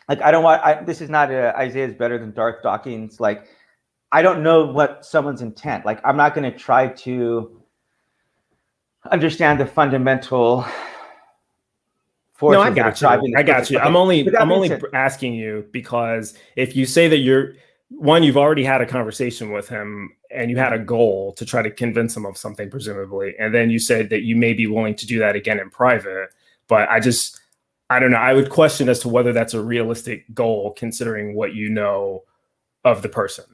like, I don't want, this is not Isaiah's better than Darth Dawkins. Like, I don't know what someone's intent. Like, I'm not going to try to understand the fundamental forces No, I that are got you. driving I this got person. you. Okay, with that I'm being only said, asking you because if you say that you've already had a conversation with him and you had a goal to try to convince him of something, presumably, and then you said that you may be willing to do that again in private. But I don't know. I would question as to whether that's a realistic goal considering what you know of the person.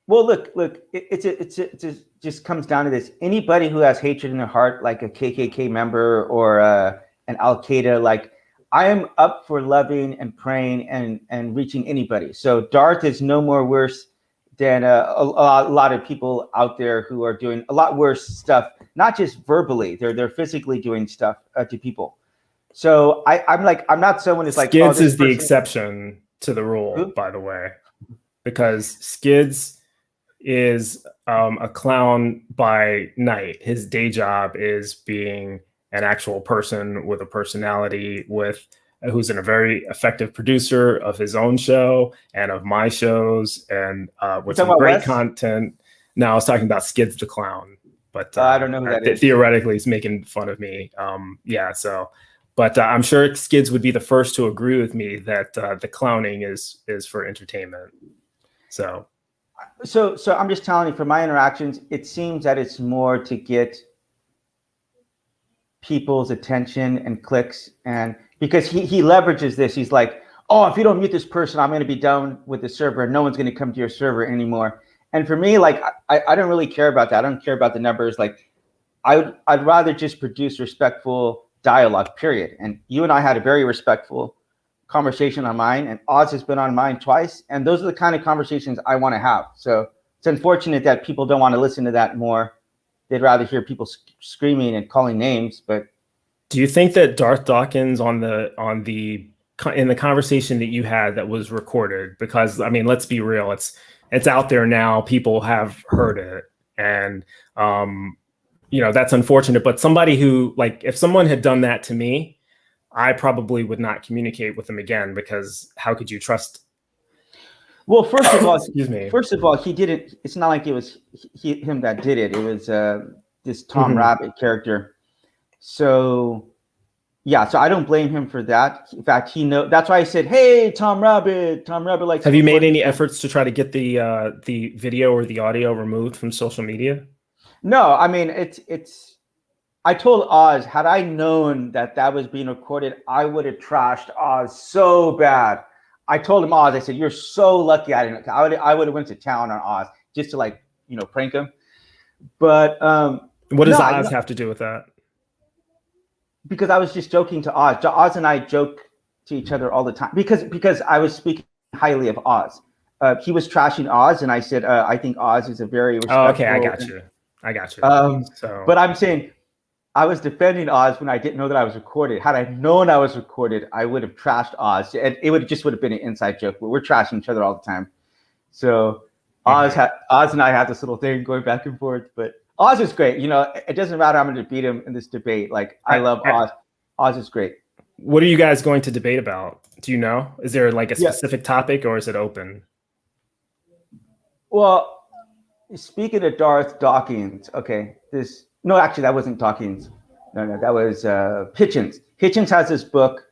well, look, it just comes down to this. Anybody who has hatred in their heart, like a KKK member or an Al Qaeda, like, I am up for loving and praying and reaching anybody. So Darth is no more worse than a lot of people out there who are doing a lot worse stuff. Not just verbally, they're physically doing stuff to people. So I'm not someone who's like, oh, Skids this is the person. exception to the rule, Who? by the way, because Skids is a clown by night. His day job is being an actual person with a personality, who's a very effective producer of his own show and of my shows, and with some great Wes? content. Now I was talking about Skids the clown, but I don't know who that is. theoretically he's making fun of me. Yeah, so. But I'm sure Skids would be the first to agree with me that the clowning is for entertainment. So I'm just telling you, from my interactions, it seems that it's more to get people's attention and clicks, and because he leverages this. He's like, oh, if you don't mute this person, I'm going to be down with the server and no one's going to come to your server anymore. And for me, like, I don't really care about that. I don't care about the numbers. Like, I'd rather just produce respectful dialogue, period. And you and I had a very respectful conversation on mine, and Oz has been on mine twice, and those are the kind of conversations I want to have. So it's unfortunate that people don't want to listen to that more. They'd rather hear people screaming and calling names. But do you think that Darth Dawkins in the conversation that you had that was recorded, because I mean, let's be real, it's out there now, people have heard it, and that's unfortunate, but somebody who, like, if someone had done that to me, I probably would not communicate with them again, because how could you trust? Well, first of all, excuse me. First of all, he didn't. It's not like it was him that did it. It was this Tom Rabbit character. So yeah, so I don't blame him for that. In fact, that's why I said, "Hey, Tom Rabbit." Tom Rabbit likes. Have you made any efforts to try to get the video or the audio removed from social media? No, I mean it's. I told Oz, had I known that was being recorded, I would have trashed Oz so bad. I told him, Oz, I said, you're so lucky I didn't. I would have went to town on Oz just to, prank him. But what does Oz have to do with that? Because I was just joking to Oz. Oz and I joke to each other all the time because I was speaking highly of Oz. He was trashing Oz, and I said, I think Oz is a very respectful. Oh, okay, I got you. But I'm saying, I was defending Oz when I didn't know that I was recorded. Had I known I was recorded, I would have trashed Oz. It would have been an inside joke. But we're trashing each other all the time. So Oz and I have this little thing going back and forth. But Oz is great. It doesn't matter. I'm going to beat him in this debate. Like, I love Oz. Oz is great. What are you guys going to debate about? Do you know? Is there like a specific topic, or is it open? Well, speaking of Darth Dawkins, okay, no, actually, that wasn't Dawkins. No, that was Hitchens. Hitchens has this book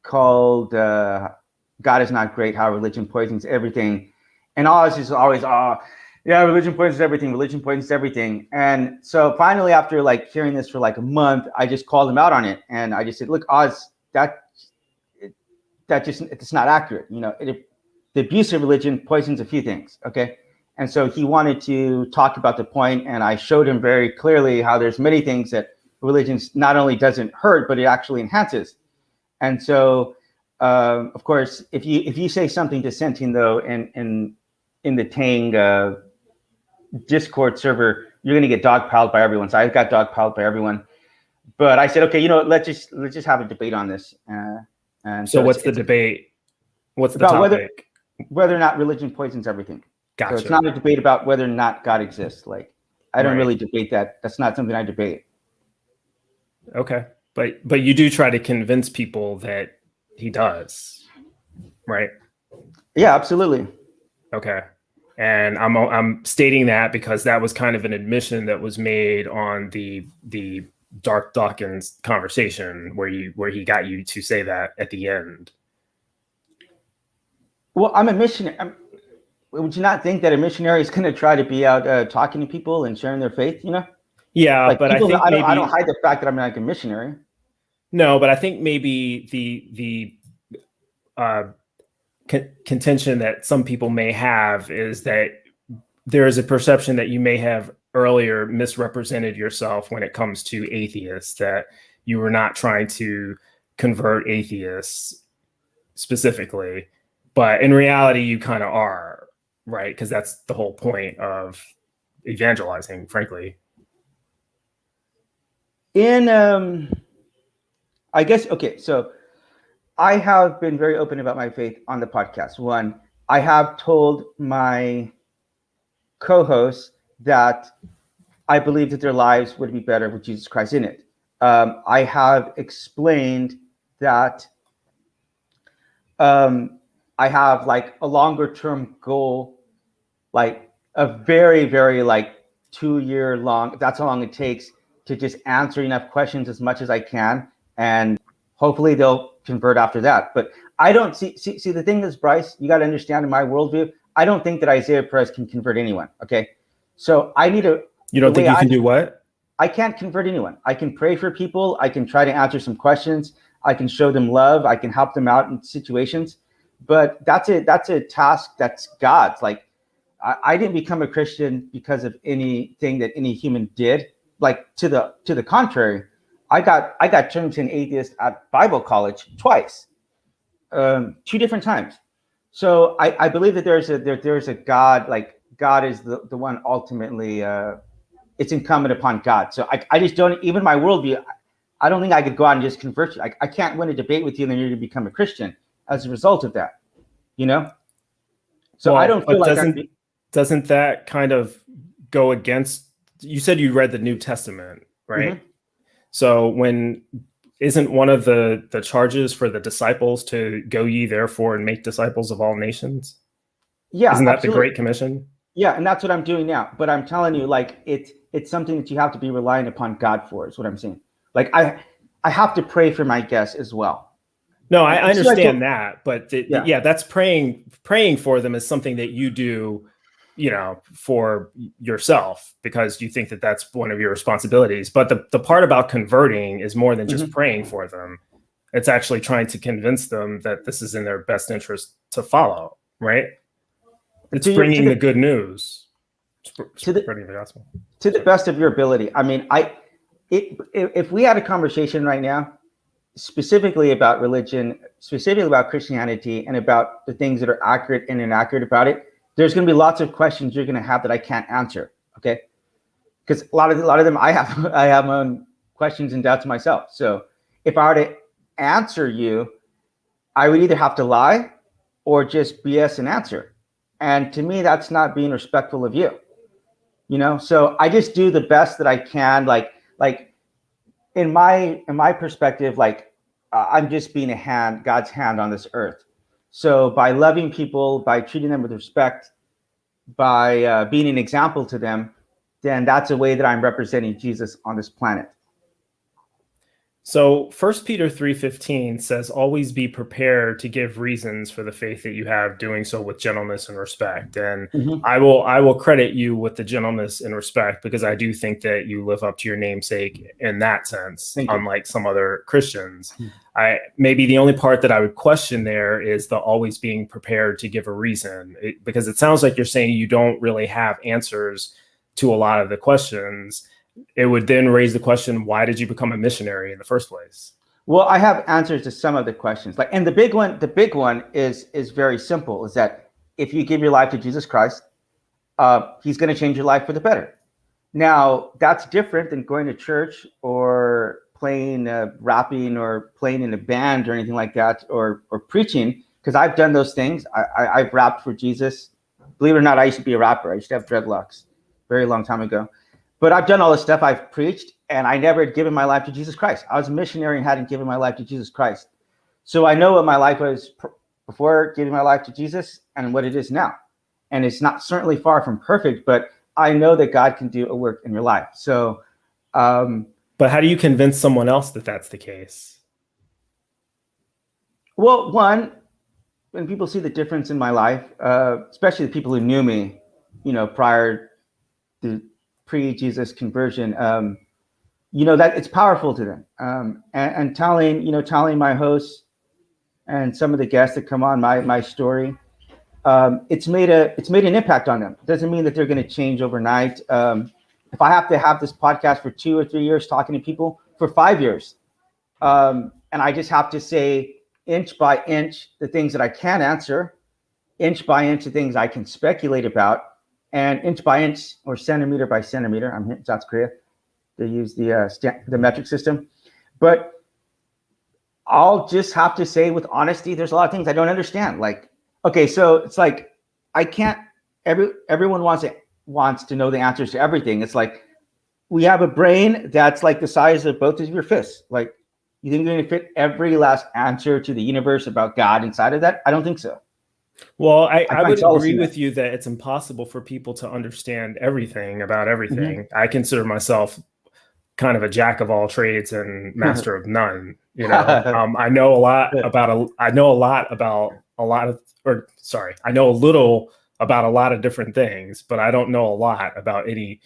called God is Not Great, How Religion Poisons Everything. And Oz is always, religion poisons everything. Religion poisons everything. And so finally, after hearing this for a month, I just called him out on it. And I just said, look, Oz, it's not accurate. The abuse of religion poisons a few things, okay? And so he wanted to talk about the point, and I showed him very clearly how there's many things that religion not only doesn't hurt, but it actually enhances. And so, of course, if you say something dissenting, though, in the Tang Discord server, you're going to get dogpiled by everyone. So I got dogpiled by everyone. But I said, okay, let's just have a debate on this. And so what's the debate? What's the topic? Whether or not religion poisons everything. Gotcha. So it's not a debate about whether or not God exists. I don't really debate that. That's not something I debate. Okay. But you do try to convince people that he does, right? Yeah, absolutely. Okay. And I'm stating that because that was kind of an admission that was made on the Dark Dawkins conversation where he got you to say that at the end. Well, I'm a missionary. Would you not think that a missionary is going to try to be out talking to people and sharing their faith? You know? Yeah, Like but people, I think I don't hide the fact that I'm like a missionary. No, but I think maybe the contention that some people may have is that there is a perception that you may have earlier misrepresented yourself when it comes to atheists, that you were not trying to convert atheists specifically, but in reality you kind of are, right? Because that's the whole point of evangelizing, frankly. I guess, okay, so I have been very open about my faith on the podcast. One, I have told my co-hosts that I believe that their lives would be better with Jesus Christ in it. I have explained that I have like a longer term goal, like a very, very like 2-year long, that's how long it takes to just answer enough questions as much as I can. And hopefully they'll convert after that. But I don't see the thing is, Bryce, you got to understand in my worldview, I don't think that Isaiah Perez can convert anyone. Okay. So I need to. You don't think you can do what? I can't convert anyone. I can pray for people. I can try to answer some questions. I can show them love. I can help them out in situations. But that's a task that's God's. Like I didn't become a Christian because of anything that any human did. Like to the contrary, I got turned into an atheist at Bible college twice, 2 different times. So I believe that there's a God. Like God is the one ultimately. It's incumbent upon God. So I just don't, even my worldview, I don't think I could go out and just convert you. I can't win a debate with you and then you're going to become a Christian as a result of that, you know? So well, I don't feel like doesn't that kind of go against, you said you read the New Testament, right? Mm-hmm. So isn't one of the charges for the disciples to go ye therefore and make disciples of all nations? Yeah. Isn't that absolutely the Great Commission? Yeah, and that's what I'm doing now. But I'm telling you, like, it's something that you have to be reliant upon God for, is what I'm saying. Like, I have to pray for my guests as well. No, I understand that, but that's praying for them is something that you do, you know, for yourself because you think that that's one of your responsibilities. But the part about converting is more than just mm-hmm. praying for them. It's actually trying to convince them that this is in their best interest to follow, right? It's bringing the good news. Spreading the gospel. To the best of your ability. I mean, if we had a conversation right now, specifically about religion, specifically about Christianity, and about the things that are accurate and inaccurate about it, there's going to be lots of questions you're going to have that I can't answer. Okay, because a lot of them I have my own questions and doubts myself. So if I were to answer you, I would either have to lie or just BS an answer. And to me, that's not being respectful of you, you know? So I just do the best that I can. Like in my perspective, like I'm just being God's hand on this earth. So by loving people, by treating them with respect, by being an example to them, then that's a way that I'm representing Jesus on this planet. So 1 Peter 3:15 says, always be prepared to give reasons for the faith that you have, doing so with gentleness and respect. And mm-hmm. I will credit you with the gentleness and respect because I do think that you live up to your namesake in that sense, unlike some other Christians. Mm-hmm. Maybe the only part that I would question there is the always being prepared to give a reason, because it sounds like you're saying you don't really have answers to a lot of the questions. It would then raise the question, why did you become a missionary in the first place? Well, I have answers to some of the questions. And the big one is very simple, is that if you give your life to Jesus Christ, he's going to change your life for the better. Now, that's different than going to church or playing, rapping or playing in a band or anything like that, or preaching, because I've done those things. I've rapped for Jesus. Believe it or not, I used to be a rapper. I used to have dreadlocks very long time ago. But I've done all this stuff. I've preached, and I never had given my life to Jesus Christ. I was a missionary and hadn't given my life to Jesus Christ. So I know what my life was before giving my life to Jesus and what it is now. and it's not certainly far from perfect, but I know that God can do a work in your life. So, but how do you convince someone else that that's the case? Well, one, when people see the difference in my life, especially the people who knew me, prior to pre-Jesus conversion, that it's powerful to them. And telling my hosts and some of the guests that come on my story, it's made an impact on them. It doesn't mean that they're going to change overnight. If I have to have this podcast for 2 or 3 years, talking to people for 5 years, and I just have to say inch by inch the things that I can answer, inch by inch the things I can speculate about, and inch by inch or centimeter by centimeter. I'm here in South Korea. They use the metric system, but I'll just have to say with honesty, there's a lot of things I don't understand. Like, okay, so it's like I can't. Everyone wants to know the answers to everything. It's like we have a brain that's like the size of both of your fists. Like, you think you're going to fit every last answer to the universe about God inside of that? I don't think so. Well, I would agree with you that it's impossible for people to understand everything about everything. Mm-hmm. I consider myself kind of a jack of all trades and master of none. I know a little about a lot of different things, but I don't know a lot about any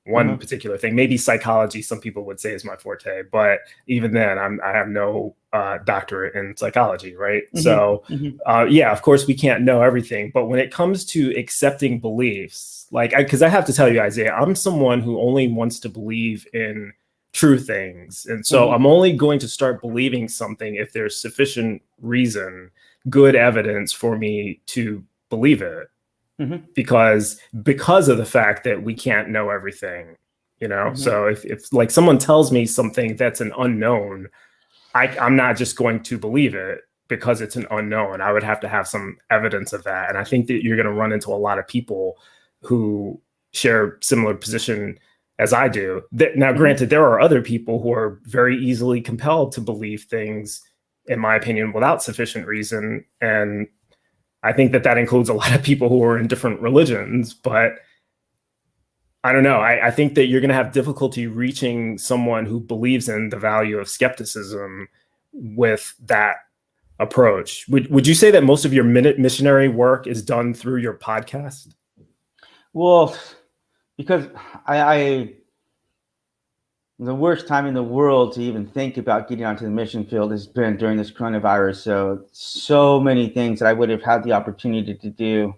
one particular thing. Maybe psychology, some people would say, is my forte, but even then I have no doctorate in psychology, right? So yeah, of course we can't know everything, but when it comes to accepting beliefs, because I have to tell you, Isaiah, I'm someone who only wants to believe in true things, and so I'm only going to start believing something if there's sufficient reason, good evidence for me to believe it. Because of the fact that we can't know everything, so if like someone tells me something that's an unknown, I'm not just going to believe it because it's an unknown. I would have to have some evidence of that. And I think that you're going to run into a lot of people who share similar position as I do. Now, granted, there are other people who are very easily compelled to believe things, in my opinion, without sufficient reason. And I think that includes a lot of people who are in different religions, but I don't know. I think that you're going to have difficulty reaching someone who believes in the value of skepticism with that approach. Would you say that most of your missionary work is done through your podcast? Well, because the worst time in the world to even think about getting onto the mission field has been during this coronavirus. So many things that I would have had the opportunity to do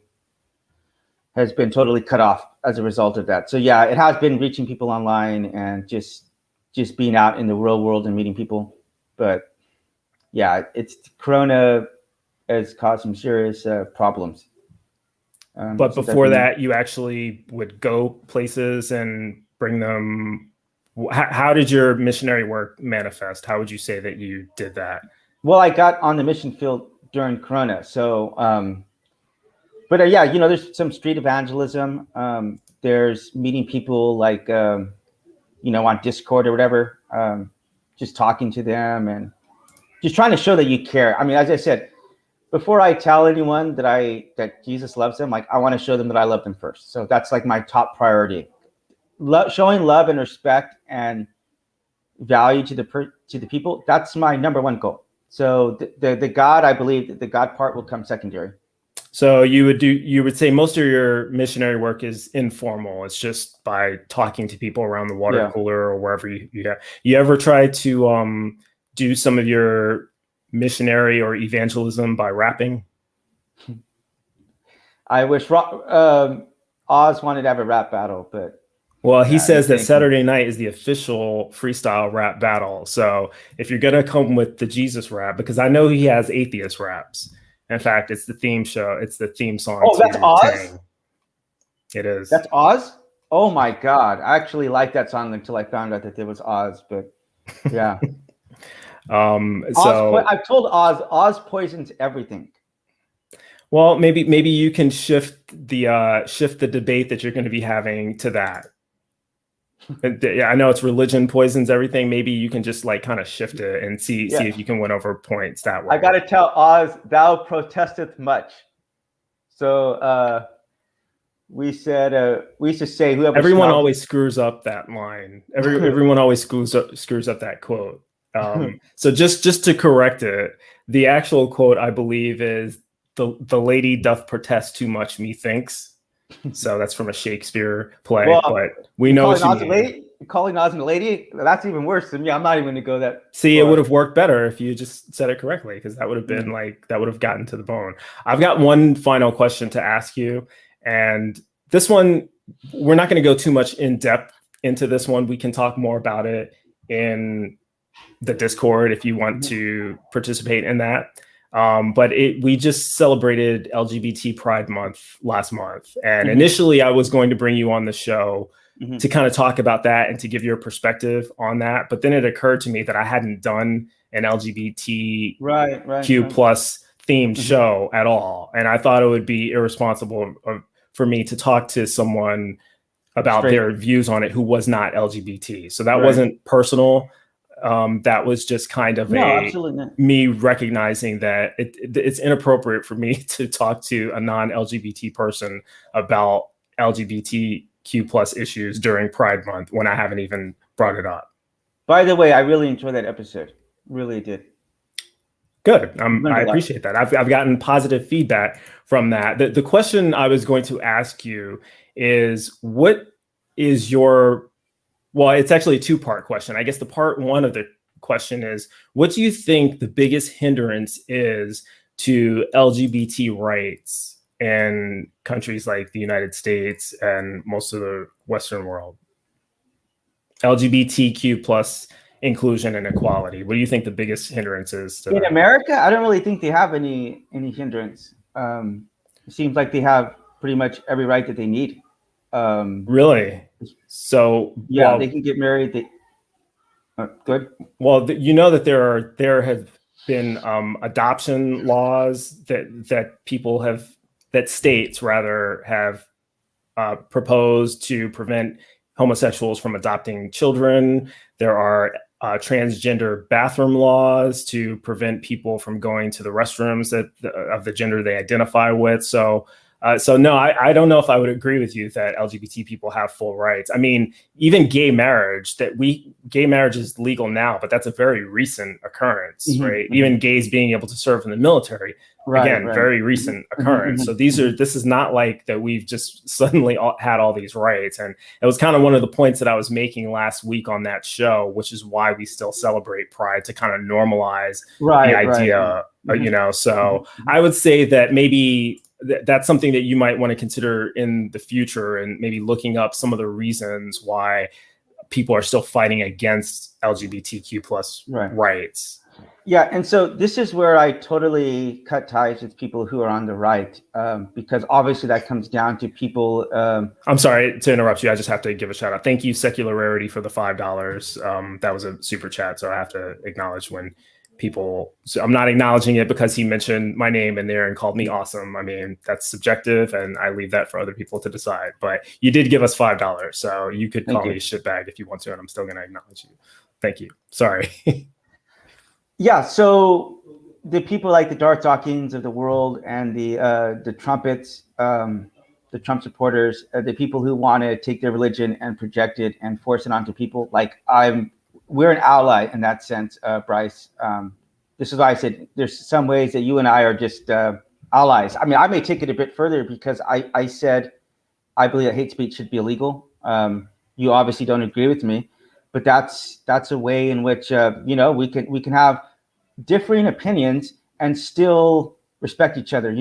has been totally cut off as a result of that. So yeah, it has been reaching people online and just being out in the real world and meeting people. But yeah, Corona has caused some serious problems. But before that, you actually would go places and bring them. How did your missionary work manifest? How would you say that you did that? Well, I got on the mission field during Corona. So, but yeah, there's some street evangelism. There's meeting people like, on Discord or whatever, just talking to them and just trying to show that you care. I mean, as I said, before I tell anyone that Jesus loves them, like I want to show them that I love them first. So that's like my top priority. Showing love and respect and value to the people, that's my number one goal. So the God, I believe that the God part will come secondary. So you would say most of your missionary work is informal. It's just by talking to people around the water cooler or wherever you ever try to do some of your missionary or evangelism by rapping? I wish Oz wanted to have a rap battle, but well, he says that Saturday night is the official freestyle rap battle. So if you're going to come with the Jesus rap, because I know he has atheist raps. In fact, it's the theme show. It's the theme song. Oh, that's Oz? Tang. It is. That's Oz? Oh, my God. I actually liked that song until I found out that it was Oz. But yeah. I've told Oz poisons everything. Well, maybe you can shift the debate that you're going to be having to that. I know it's religion poisons everything. Maybe you can just kind of shift it and see if you can win over points that way. I got to tell Oz, thou protesteth much. So we used to say whoever Everyone smells always screws up that line. Everyone always screws up that quote. So just to correct it, the actual quote I believe is the lady doth protest too much, methinks. So that's from a Shakespeare play, Well, but we know what you mean. Calling Oz a lady, that's even worse than me. I'm not even going to go that. See, far. it would have worked better if you just said it correctly, because that would have been that would have gotten to the bone. I've got one final question to ask you, and this one, we're not going to go too much in depth into this one. We can talk more about it in the Discord if you want to participate in that. But we just celebrated LGBT Pride Month last month. And initially I was going to bring you on the show to kind of talk about that and to give your perspective on that. But then it occurred to me that I hadn't done an LGBTQ plus themed show at all. And I thought it would be irresponsible for me to talk to someone about their views on it who was not LGBT. So that wasn't personal. That was just kind of me recognizing that it's inappropriate for me to talk to a non-LGBT person about LGBTQ plus issues during Pride Month when I haven't even brought it up. By the way, I really enjoyed that episode. Really did. Good. I appreciate that. I've gotten positive feedback from that. The question I was going to ask you is, what is your... Well, it's actually a two-part question. I guess the part one of the question is, what do you think the biggest hindrance is to LGBT rights in countries like the United States and most of the Western world? LGBTQ plus inclusion and equality. What do you think the biggest hindrance is to in America? I don't really think they have any hindrance. It seems like they have pretty much every right that they need. Really? So yeah, they can get married. Good. Well, you know that there have been adoption laws that states rather have proposed to prevent homosexuals from adopting children. There are transgender bathroom laws to prevent people from going to the restrooms of the gender they identify with. So no, I don't know if I would agree with you that LGBT people have full rights. I mean, even gay marriage is legal now, but that's a very recent occurrence, right? Even gays being able to serve in the military, very recent occurrence. So this is not like that we've just suddenly had all these rights. And it was kind of one of the points that I was making last week on that show, which is why we still celebrate Pride, to kind of normalize the idea, you know. So I would say that maybe that's something that you might want to consider in the future, and maybe looking up some of the reasons why people are still fighting against LGBTQ plus rights. Yeah, and so this is where I totally cut ties with people who are on the right, because obviously that comes down to people. I'm sorry to interrupt you. I just have to give a shout out. Thank you, Secularity, for the $5. That was a super chat, so I have to acknowledge when people. So I'm not acknowledging it because he mentioned my name in there and called me awesome. I mean, that's subjective, and I leave that for other people to decide. But you did give us $5, so you could call me a shitbag if you want to, and I'm still going to acknowledge you. Thank you. Sorry. Yeah, so the people like the Darth Dawkins of the world and the trumpets, the Trump supporters, the people who want to take their religion and project it and force it onto people, we're an ally in that sense, Bryce. This is why I said there's some ways that you and I are just allies. I mean, I may take it a bit further because I said I believe that hate speech should be illegal. You obviously don't agree with me, but that's a way in which we can have differing opinions and still respect each other.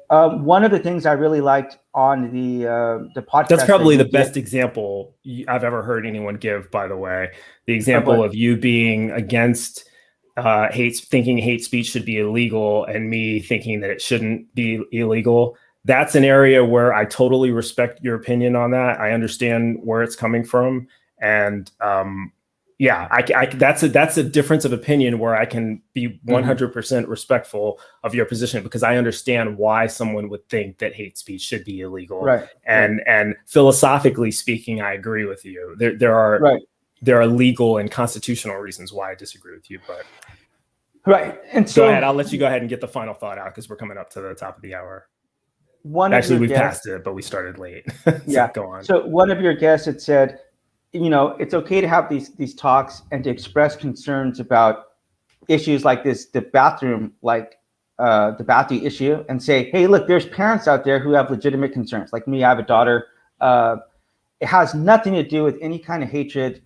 One of the things I really liked on the podcast. That's probably the best example I've ever heard anyone give, by the way. The example of you being against thinking hate speech should be illegal, and me thinking that it shouldn't be illegal. That's an area where I totally respect your opinion on that. I understand where it's coming from. And that's a difference of opinion where I can be 100% respectful of your position, because I understand why someone would think that hate speech should be illegal. Right. And philosophically speaking, I agree with you. There are legal and constitutional reasons why I disagree with you, but and so go ahead. I'll let you go ahead and get the final thought out, because we're coming up to the top of the hour. one of Actually, your we guests, passed it, but we started late. yeah. Go on. So one of your guests had said, it's okay to have these talks and to express concerns about issues like this, the bathroom, like the bathroom issue, and say, hey, look, there's parents out there who have legitimate concerns. Like me, I have a daughter. It has nothing to do with any kind of hatred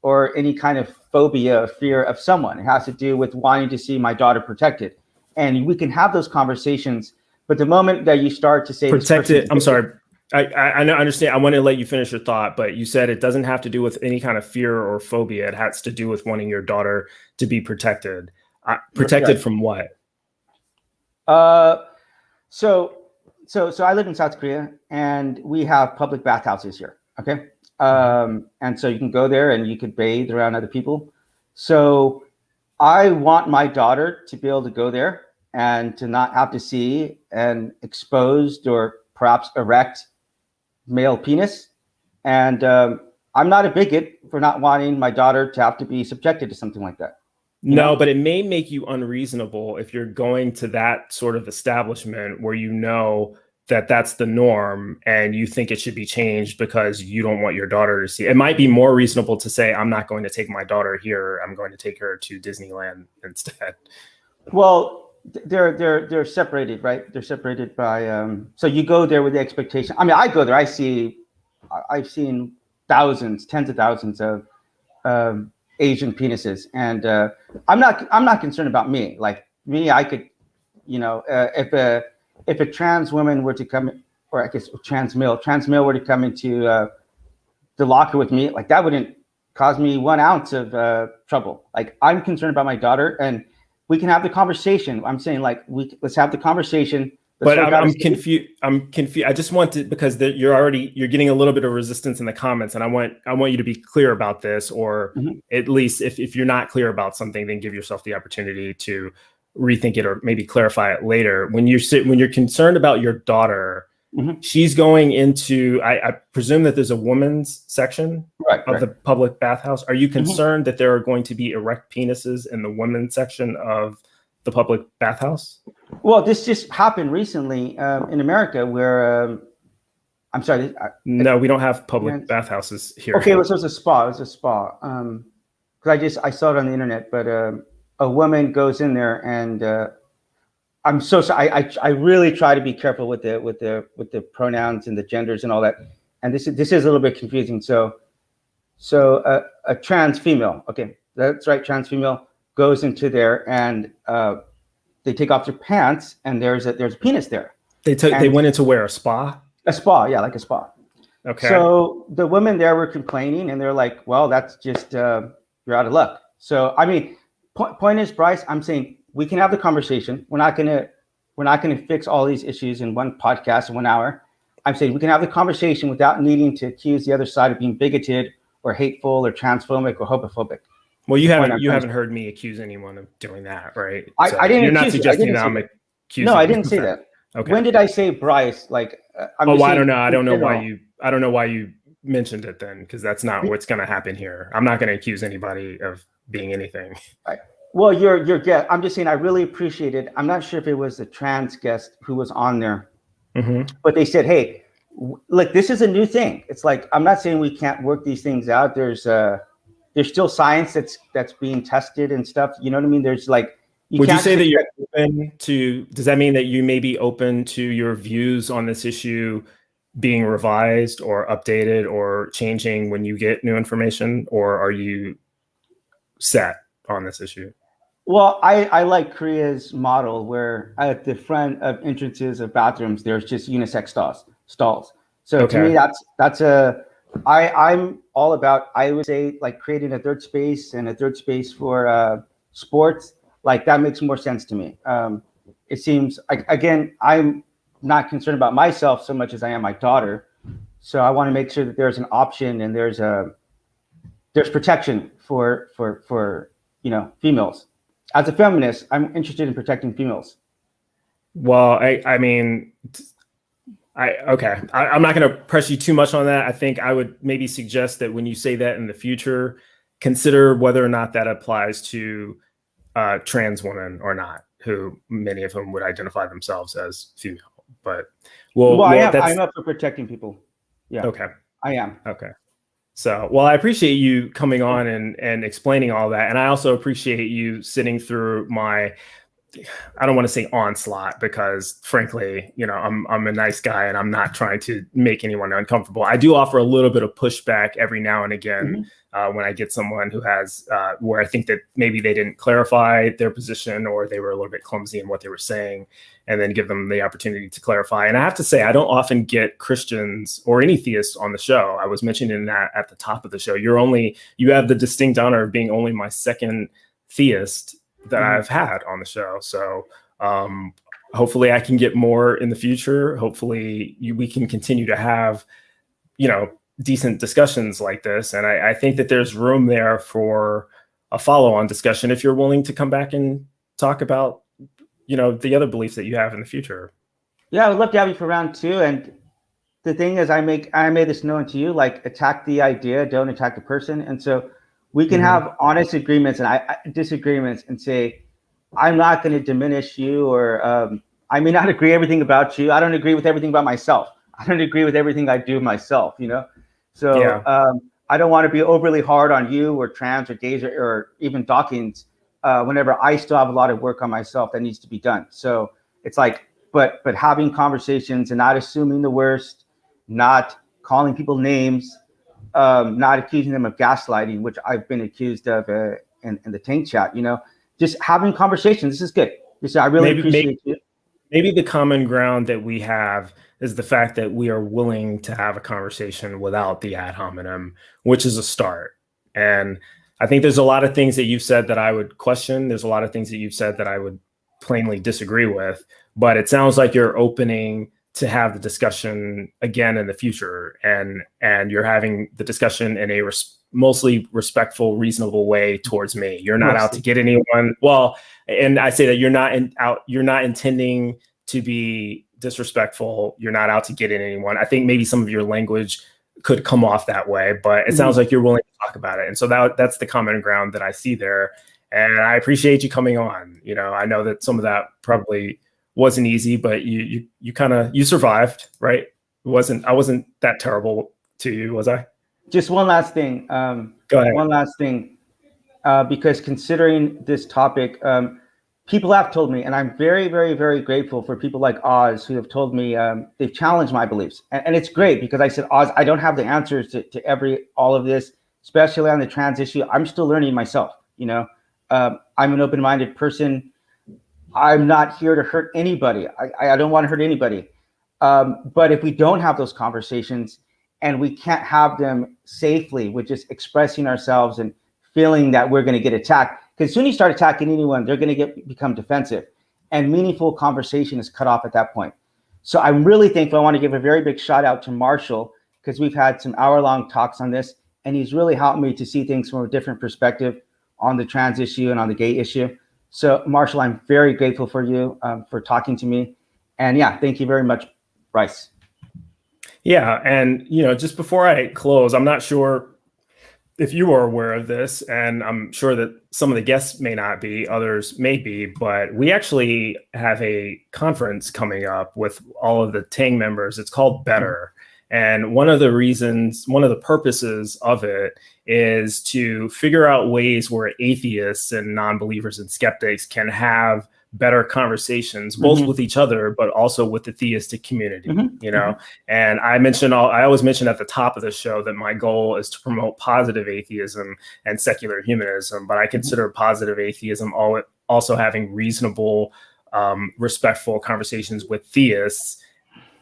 or any kind of phobia or fear of someone. It has to do with wanting to see my daughter protected. And we can have those conversations. But the moment that you start to say protected, I'm sorry. I understand. I want to let you finish your thought, but you said it doesn't have to do with any kind of fear or phobia. It has to do with wanting your daughter to be protected. Protected from what? So I live in South Korea, and we have public bathhouses here. Okay, and so you can go there and you could bathe around other people. So I want my daughter to be able to go there and to not have to see an exposed or perhaps erect male penis. And I'm not a bigot for not wanting my daughter to have to be subjected to something like that. No, but it may make you unreasonable if you're going to that sort of establishment where you know that that's the norm and you think it should be changed because you don't want your daughter to see. It might be more reasonable to say, I'm not going to take my daughter here. I'm going to take her to Disneyland instead. Well, they're separated, right? They're separated by so you go there with the expectation. I mean, I go there, I've seen thousands, tens of thousands of Asian penises, and I'm not concerned about me. Like me, I could, if a trans woman were to come, or I guess trans male were to come into the locker with me, like that wouldn't cause me 1 ounce of trouble. Like I'm concerned about my daughter, and we can have the conversation. I'm saying like let's have the conversation. But I'm confused. I just want to, because you're getting a little bit of resistance in the comments, and I want you to be clear about this, or at least if you're not clear about something, then give yourself the opportunity to rethink it or maybe clarify it later. When you're concerned about your daughter, she's going into, I presume that there's a women's section of the public bathhouse. Are you concerned that there are going to be erect penises in the women's section of the public bathhouse? Well, this just happened recently in America, where I'm sorry. No, we don't have public bathhouses here. Okay, well, so it's a spa. It's a spa. Because I saw it on the internet, but a woman goes in there, and I'm so sorry. I really try to be careful with the pronouns and the genders and all that. And this is a little bit confusing. So a trans female. Okay, that's right. Trans female goes into there, and they take off their pants, and there's a penis there. They went into where? A spa? A spa, yeah, like a spa. Okay. So the women there were complaining, and they're like, well, that's just you're out of luck. So I mean, point is, Bryce, I'm saying we can have the conversation. We're not gonna fix all these issues in one podcast in 1 hour. I'm saying we can have the conversation without needing to accuse the other side of being bigoted or hateful or transphobic or homophobic. Well, you haven't heard me accuse anyone of doing that, right? So I didn't. You're not suggesting that I'm accusing. No, I didn't say that. Okay. When did I say Bryce? Like, I don't know. I don't know why you mentioned it then, because that's not what's going to happen here. I'm not going to accuse anybody of being anything. Right. Well, your guest. I'm just saying I really appreciate it. I'm not sure if it was the trans guest who was on there, but they said, "Hey, look, this is a new thing." It's like, I'm not saying we can't work these things out. There's still science that's being tested and stuff. You know what I mean? There's like, would you say that you're open to? Does that mean that you may be open to your views on this issue being revised or updated or changing when you get new information, or are you set on this issue? Well, I like Korea's model, where at the front of entrances of bathrooms, there's just unisex stalls. So to me, I'm all about, I would say, like creating a third space and a third space for sports. Like that makes more sense to me. It seems like, again, I'm not concerned about myself so much as I am my daughter. So I want to make sure that there's an option and there's protection for females. As a feminist, I'm interested in protecting females. Well, I'm not going to press you too much on that. I think I would maybe suggest that when you say that in the future, consider whether or not that applies to trans women or not, who many of whom would identify themselves as female. But Well, that's I'm up for protecting people. Yeah, okay. I am. Okay. So, well, I appreciate you coming on and explaining all that. And I also appreciate you sitting through my, I don't want to say onslaught, because frankly, I'm a nice guy and I'm not trying to make anyone uncomfortable. I do offer a little bit of pushback every now and again when I get someone who has where I think that maybe they didn't clarify their position, or they were a little bit clumsy in what they were saying, and then give them the opportunity to clarify. And I have to say, I don't often get Christians or any theists on the show. I was mentioning that at the top of the show. You have the distinct honor of being only my second theist that I've had on the show. So hopefully I can get more in the future. Hopefully we can continue to have, decent discussions like this. And I think that there's room there for a follow-on discussion if you're willing to come back and talk about, the other beliefs that you have in the future. Yeah, I would love to have you for round 2. And the thing is, I made this known to you, like, attack the idea, don't attack the person. And so we can have honest agreements and disagreements and say, I'm not going to diminish you, or I may not agree everything about you. I don't agree with everything about myself. I don't agree with everything I do myself, So Yeah. I don't want to be overly hard on you or trans or gays or even Dawkins whenever I still have a lot of work on myself that needs to be done. So it's like, but having conversations and not assuming the worst, not calling people names, not accusing them of gaslighting, which I've been accused of in the tank chat, just having conversations. This is good. I really appreciate you. Maybe the common ground that we have is the fact that we are willing to have a conversation without the ad hominem, which is a start. And I think there's a lot of things that you've said that I would question. There's a lot of things that you've said that I would plainly disagree with, but it sounds like you're opening to have the discussion again in the future, and you're having the discussion in a mostly respectful, reasonable way towards me. You're not out to get anyone. Well, and I say that you're not intending to be disrespectful. You're not out to get in anyone. I think maybe some of your language could come off that way, but it sounds like you're willing to talk about it. And so that's the common ground that I see there. And I appreciate you coming on. I know that some of that probably wasn't easy, but you survived, right? I wasn't that terrible to you, was I? Just one last thing. Go ahead. One last thing, because considering this topic, people have told me, and I'm very, very, very grateful for people like Oz who have told me they've challenged my beliefs, and it's great because I said, Oz, I don't have the answers to all of this, especially on the trans issue. I'm still learning myself. I'm an open-minded person. I'm not here to hurt anybody. I don't want to hurt anybody. But if we don't have those conversations and we can't have them safely with just expressing ourselves and feeling that we're going to get attacked, because as soon as you start attacking anyone, they're going to become defensive, and meaningful conversation is cut off at that point. So I'm really thankful. I want to give a very big shout out to Marshall, because we've had some hour-long talks on this, and he's really helped me to see things from a different perspective on the trans issue and on the gay issue. So Marshall, I'm very grateful for you for talking to me. And yeah, thank you very much, Bryce. Yeah. And, just before I close, I'm not sure if you are aware of this, and I'm sure that some of the guests may not be, others may be, but we actually have a conference coming up with all of the Tang members. It's called Better. And one of the purposes of it is to figure out ways where atheists and non-believers and skeptics can have better conversations, both with each other, but also with the theistic community, And I always mention at the top of the show that my goal is to promote positive atheism and secular humanism, but I consider positive atheism also having reasonable, respectful conversations with theists.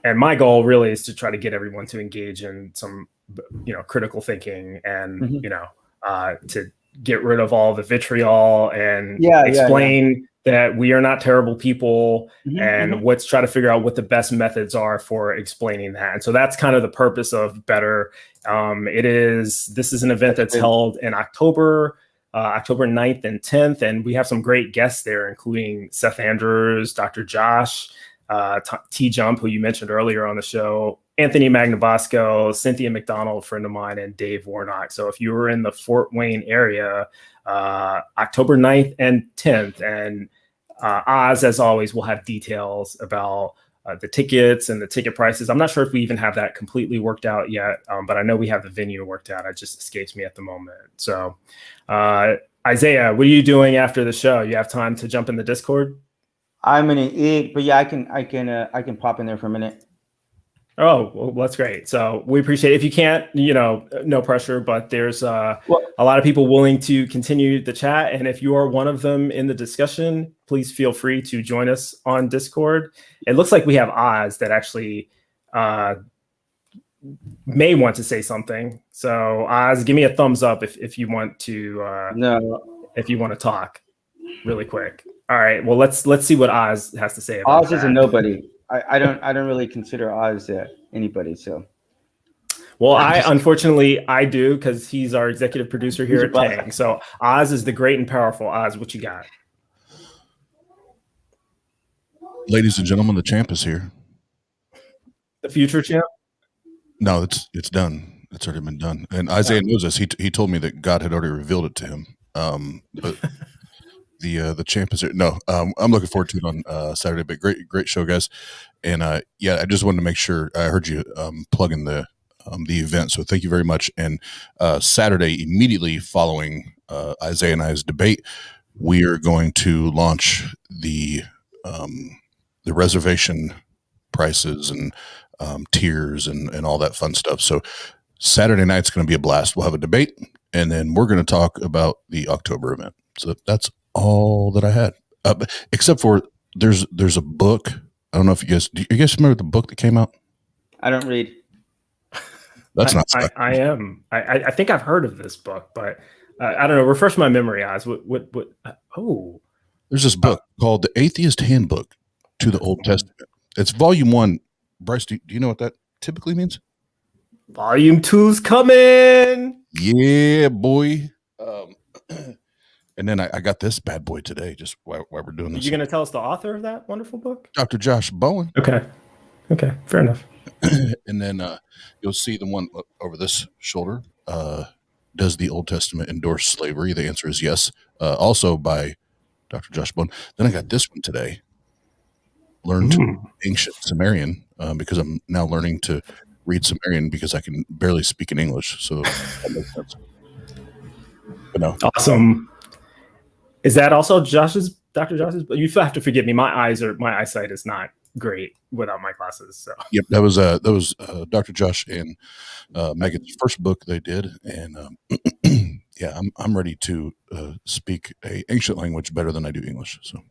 And my goal really is to try to get everyone to engage in some, critical thinking and, to get rid of all the vitriol and explain that we are not terrible people, and let's try to figure out what the best methods are for explaining that. And so that's kind of the purpose of Better. This is an event that's held in October 9th and 10th. And we have some great guests there, including Seth Andrews, Dr. Josh, T-Jump, who you mentioned earlier on the show, Anthony Magnabosco, Cynthia McDonald, a friend of mine, and Dave Warnock. So if you were in the Fort Wayne area, October 9th and 10th, and Oz, as always, will have details about the tickets and the ticket prices. I'm not sure if we even have that completely worked out yet, but I know we have the venue worked out. It just escapes me at the moment. So, Isaiah, what are you doing after the show? You have time to jump in the Discord? I'm gonna eat, but yeah, I can pop in there for a minute. Oh, well, that's great. So we appreciate it. If you can't, no pressure, but there's a lot of people willing to continue the chat. And if you are one of them in the discussion, please feel free to join us on Discord. It looks like we have Oz that actually may want to say something. So Oz, give me a thumbs up if you want to if you want to talk really quick. All right. Well, let's see what Oz has to say about Oz is a nobody. I don't really consider Oz anybody. So, well, unfortunately I do, because he's our executive producer here at Tang. So Oz is the great and powerful. Oz, what you got? Ladies and gentlemen, the champ is here. The future champ? No, it's done. It's already been done. And Isaiah knows this. He told me that God had already revealed it to him. But the champ is here. No, I'm looking forward to it on Saturday. But great show, guys. And yeah, I just wanted to make sure I heard you plugging the event. So thank you very much. And Saturday, immediately following Isaiah and I's debate, we are going to launch the reservation prices and tiers and all that fun stuff. So Saturday night's going to be a blast. We'll have a debate, and then we're going to talk about the October event. So that's all that I had, except for there's a book. I don't know if you guys remember the book that came out? I don't read. That's not. I am. I think I've heard of this book, but I don't know. Refresh my memory, Oz. What? Oh, there's this book called The Atheist Handbook to the Old Testament. It's volume 1. Bryce, do you know what that typically means? Volume 2's coming. Yeah, boy. And then I got this bad boy today, just while we're doing this. Are you going to tell us the author of that wonderful book? Dr. Josh Bowen. Okay, fair enough. And then you'll see the one over this shoulder. Does the Old Testament endorse slavery? The answer is yes. Also by Dr. Josh Bowen. Then I got this one today. Learn to ancient Sumerian, because I'm now learning to read Sumerian because I can barely speak in English. So that makes sense. But no. Awesome. Is that also Dr. Josh's? You have to forgive me. My eyesight is not great without my glasses. So yep, that was Dr. Josh and Megan's first book they did, and yeah, I'm ready to speak a ancient language better than I do English. So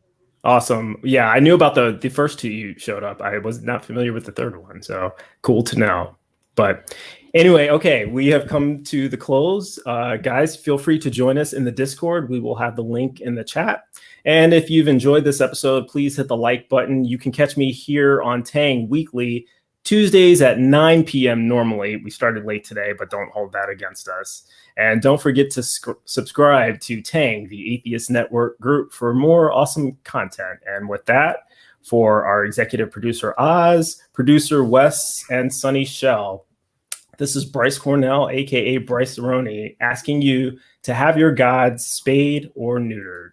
awesome. Yeah, I knew about the first two you showed up. I was not familiar with the third one, so cool to know. But anyway, okay, we have come to the close. Guys, feel free to join us in the Discord. We will have the link in the chat. And if you've enjoyed this episode, please hit the like button. You can catch me here on Tang weekly, Tuesdays at 9 p.m. normally. We started late today, but don't hold that against us. And don't forget to subscribe to Tang, the Atheist Network group, for more awesome content. And with that, for our executive producer, Oz, producer, Wes, and Sunny Shell, this is Bryce Cornell, a.k.a. Bryce R.H.E, asking you to have your gods spayed or neutered.